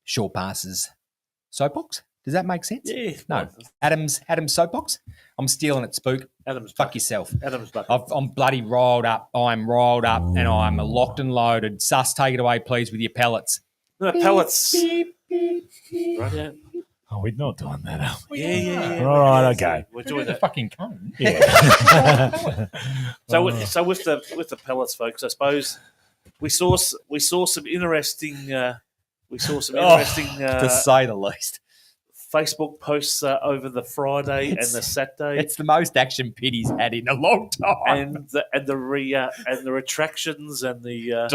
Short Passes Soapbox. Does that make sense? Yeah. No. Adam's Soapbox? I'm stealing it, Spook. Adam's Fuck yourself. Adam's bucket. I'm bloody riled up. I'm riled up and I'm locked and loaded. Sus, take it away, please, with your pellets. No, pellets. Right, yeah. Oh, we're not doing that, are we? Yeah. All right, okay. We're Do doing the that. fucking cone. Yeah. So with the pellets, folks, I suppose we saw some interesting to Facebook say the least. posts over the Friday and the Saturday, It's the most action Pitty's had in a long time. and the retractions and the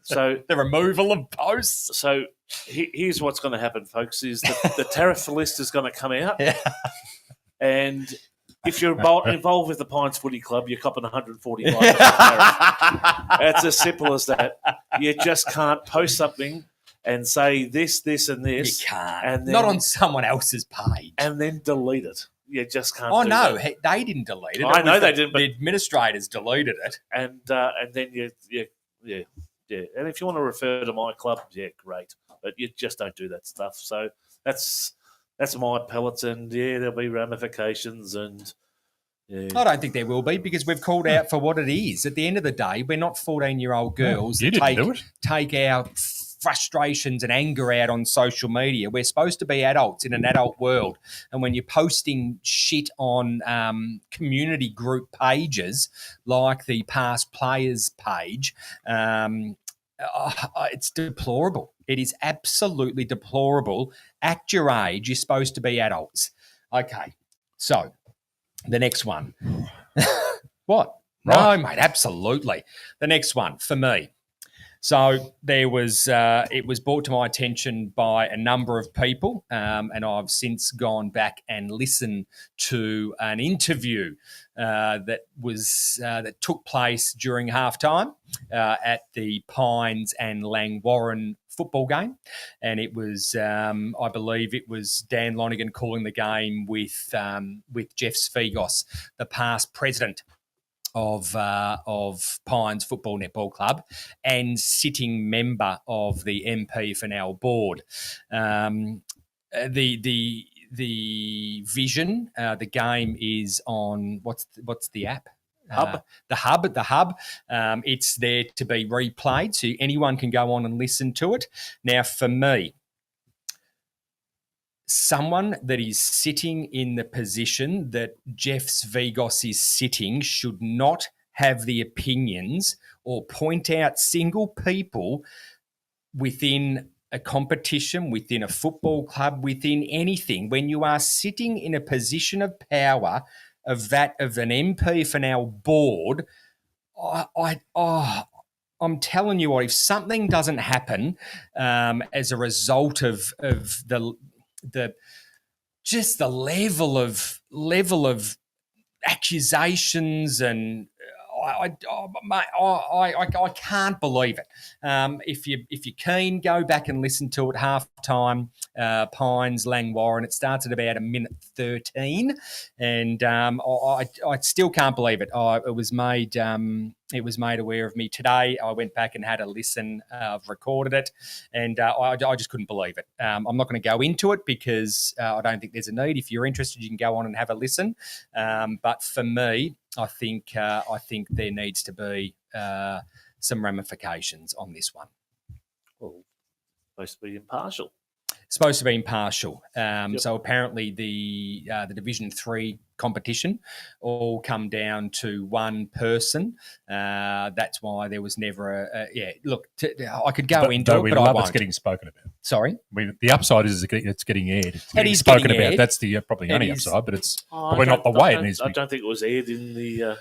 so the removal of posts. so here's what's going to happen, folks: is the tariff list is going to come out, and if you're involved with the Pines Footy Club, you're copping 145 tariff. It's as simple as that. You just can't post something and say this, and this. You can't. And then, Not on someone else's page. and then delete it. you just can't. Oh do no, that. they didn't delete it. I It know was they didn't, but- The administrators deleted it. And then yeah. And if you want to refer to my club, yeah, great. But you just don't do that stuff. So that's my pellets, and yeah, there'll be ramifications, and yeah. I don't think there will be because we've called out for what it is. At the end of the day, we're not 14-year-old girls you that didn't do it. take our frustrations and anger out on social media. We're supposed to be adults in an adult world. And when you're posting shit on community group pages like the past players page, it's deplorable. It is absolutely deplorable. At your age, you're supposed to be adults. Okay, so the next one. What? Right. No, mate, absolutely. The next one for me. So there was, it was brought to my attention by a number of people, and I've since gone back and listened to an interview that took place during halftime at the Pines and Langwarrin football game, and it was, I believe, it was Dan Lonigan calling the game with Jeff Svigos, the past president of Pines Football Netball Club and sitting member of the MP for now board. The vision, the game is on what's the app? Hub. The hub. It's there to be replayed, so anyone can go on and listen to it. Now, for me, someone that is sitting in the position that Jeff Svigos is sitting should not have the opinions or point out single people within a competition, within a football club, within anything. When you are sitting in a position of power of that of an MP for now board, I'm telling you what, if something doesn't happen as a result of the just the level of accusations, and I can't believe it. If you're keen, go back and listen to it. Halftime, Pines Langwarrin. It starts at about a minute 13, and I still can't believe it. It was made aware of me today. I went back and had a listen. I've recorded it, and I just couldn't believe it. I'm not going to go into it because I don't think there's a need. If you're interested, you can go on and have a listen. But for me, I think there needs to be some ramifications on this one. Well, supposed to be impartial. Supposed to be impartial. So apparently the Division 3 competition all come down to one person. That's why there was never I could go into it, but I won't. It's getting spoken about. Sorry? The upside is it's getting aired. It's getting is spoken getting about. aired. That's the probably only upside, but it's Oh, probably not the way it needs to I be. don't think it was aired in the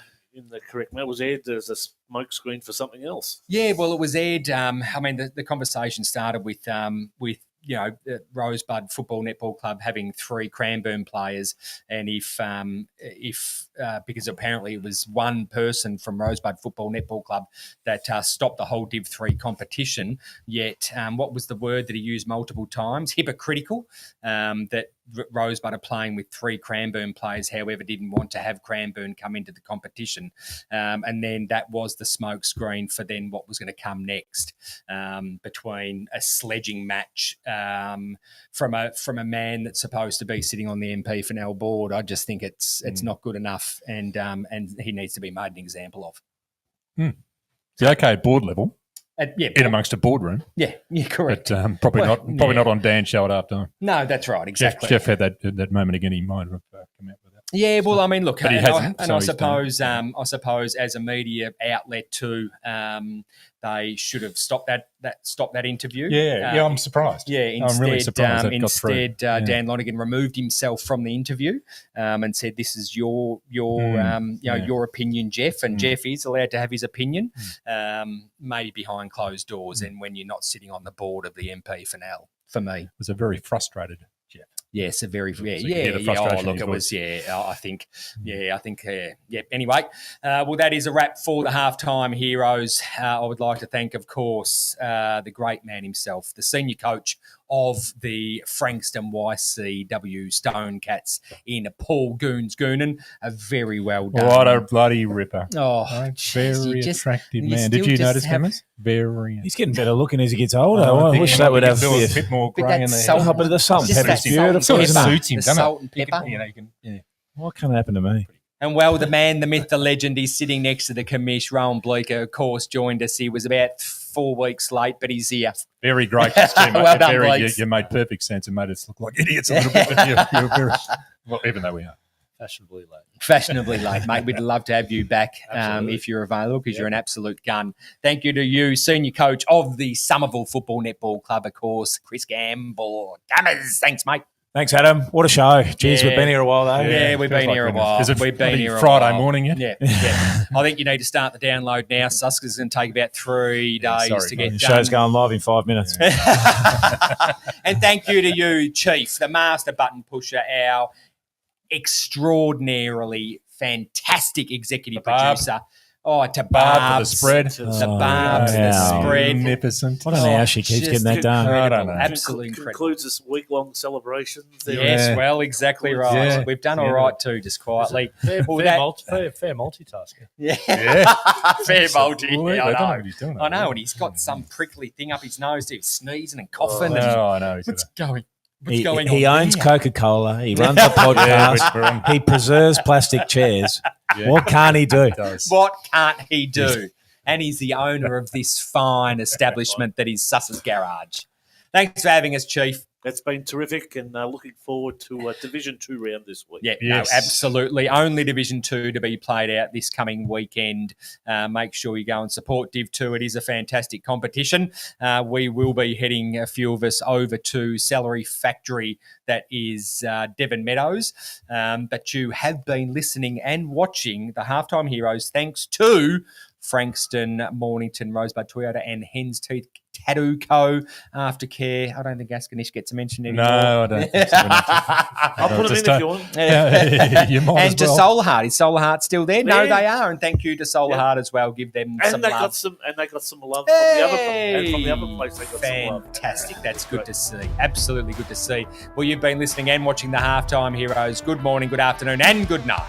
correct. It was aired as a smoke screen for something else. Yeah, well, it was aired. The conversation started with Rosebud Football Netball Club having 3 Cranbourne players, and if because apparently it was one person from Rosebud Football Netball Club that stopped the whole Div 3 competition. Yet, what was the word that he used multiple times? Hypocritical. That Rosebud are playing with 3 Cranbourne players, however, didn't want to have Cranbourne come into the competition. And then that was the smoke screen for then what was going to come next, between a sledging match from a man that's supposed to be sitting on the MP for now board. I just think it's not good enough, and he needs to be made an example of. The okay board level Yeah, in amongst a boardroom, yeah, correct. but probably not on Dan's show at half-time. No, that's right, exactly. Jeff had that moment again. He might have come out with that. Yeah, well, I mean, look, But he hasn't, I so he's suppose, as a media outlet too, they should have stopped that interview. Yeah, I'm surprised. Yeah, I'm really surprised that got through. instead, Dan Lonigan removed himself from the interview and said, "This is your opinion, Jeff," and Jeff is allowed to have his opinion, maybe behind closed doors, and when you're not sitting on the board of the MP for me. It was a very frustrated Jeff. Yes, a very So you can hear the frustration Oh, in look, his it was voice. I think. Anyway, well, that is a wrap for the halftime heroes. I would like to thank, of course, the great man himself, the senior coach of the Frankston YCW Stonecats in Paul Goonan. A very well done. What a bloody ripper. Oh, Right? jeez, Very you just- attractive you man. Did still you just notice, have- Hammers? Very. He's getting better looking as he gets older. Oh, I think wish he that would might have. be a bit more But grey in that's the salt- hair. Oh, but the salt and Just pepper's that salt and beautiful, pepper. isn't it? Suits him, The doesn't salt it? and pepper. You know, you can. Yeah. What can happen to me? And well, the man, the myth, the legend, he's sitting next to the commish. Rohan Bleeker, of course, joined us. He was about 4 weeks late, but he's here. Very gracious, Jim. Well done, Very, Bleeks. you made perfect sense and made us look like idiots a little bit. But you're very, well, even though we are. Fashionably late. Fashionably late, mate. We'd love to have you back if you're available because you're an absolute gun. Thank you to you, senior coach of the Somerville Football Netball Club, of course, Chris Gamble. Gammers. Thanks, mate. Thanks, Adam. What a show. Jeez, Yeah. we've been here a while, though. Yeah, we've feels been like here a goodness. while. Is it We've been here a Friday while. morning, yeah? Yeah. I think you need to start the download now. Susker's going to take about 3 days sorry, to mate. get The done. show's going live in 5 minutes. And thank you to you, Chief, the master button pusher, our extraordinarily fantastic executive The Barb. producer. Oh, to Barb for the Barb's. spread. The Barb's, wow. the spread. Magnificent. I don't know how she keeps Just getting that done. I don't know. Absolutely incredible. Concludes this week-long celebration. There. Yes, Yeah. well, exactly right. Yeah. We've done all right too, just quietly. Fair, Well, fair, that- fair multitasker. Yeah, Yeah. fair multi. Well, Yeah, I don't know I what know. he's doing. I know, and he's got some prickly thing up his nose. He's sneezing and coughing. Oh, and I know. He's what's got going? What's He, going he on? owns there? Coca-Cola. He runs a Yeah, podcast. we're on. He preserves plastic chairs. Yeah. What can't he do? It does. What can't he do? And he's the owner of this fine establishment that is Suss's Garage. Thanks for having us, Chief. That's been terrific, and looking forward to a Division 2 round this week. Yeah, Yes. no, absolutely. Only Division 2 to be played out this coming weekend. Make sure you go and support Div 2. It is a fantastic competition. We will be heading, a few of us, over to Salary Factory, that is Devon Meadows. But you have been listening and watching the Halftime Heroes thanks to Frankston, Mornington, Rosebud Toyota and Hens Teeth Tattoo Co. Aftercare. I don't think Askanish gets mentioned anymore. No, I don't think so. I'll put them in Just if you want. Yeah, you might And as to well. Solar Heart. Is Solar Heart still there? No, Yeah. they are. And thank you to Solar Yeah. Heart as well. Give them some And they love. got some love from the other and from the other Hey! place. They got some love. Fantastic. That's good to see. Absolutely good to see. Well, you've been listening and watching the Halftime Heroes. Good morning, good afternoon, and good night.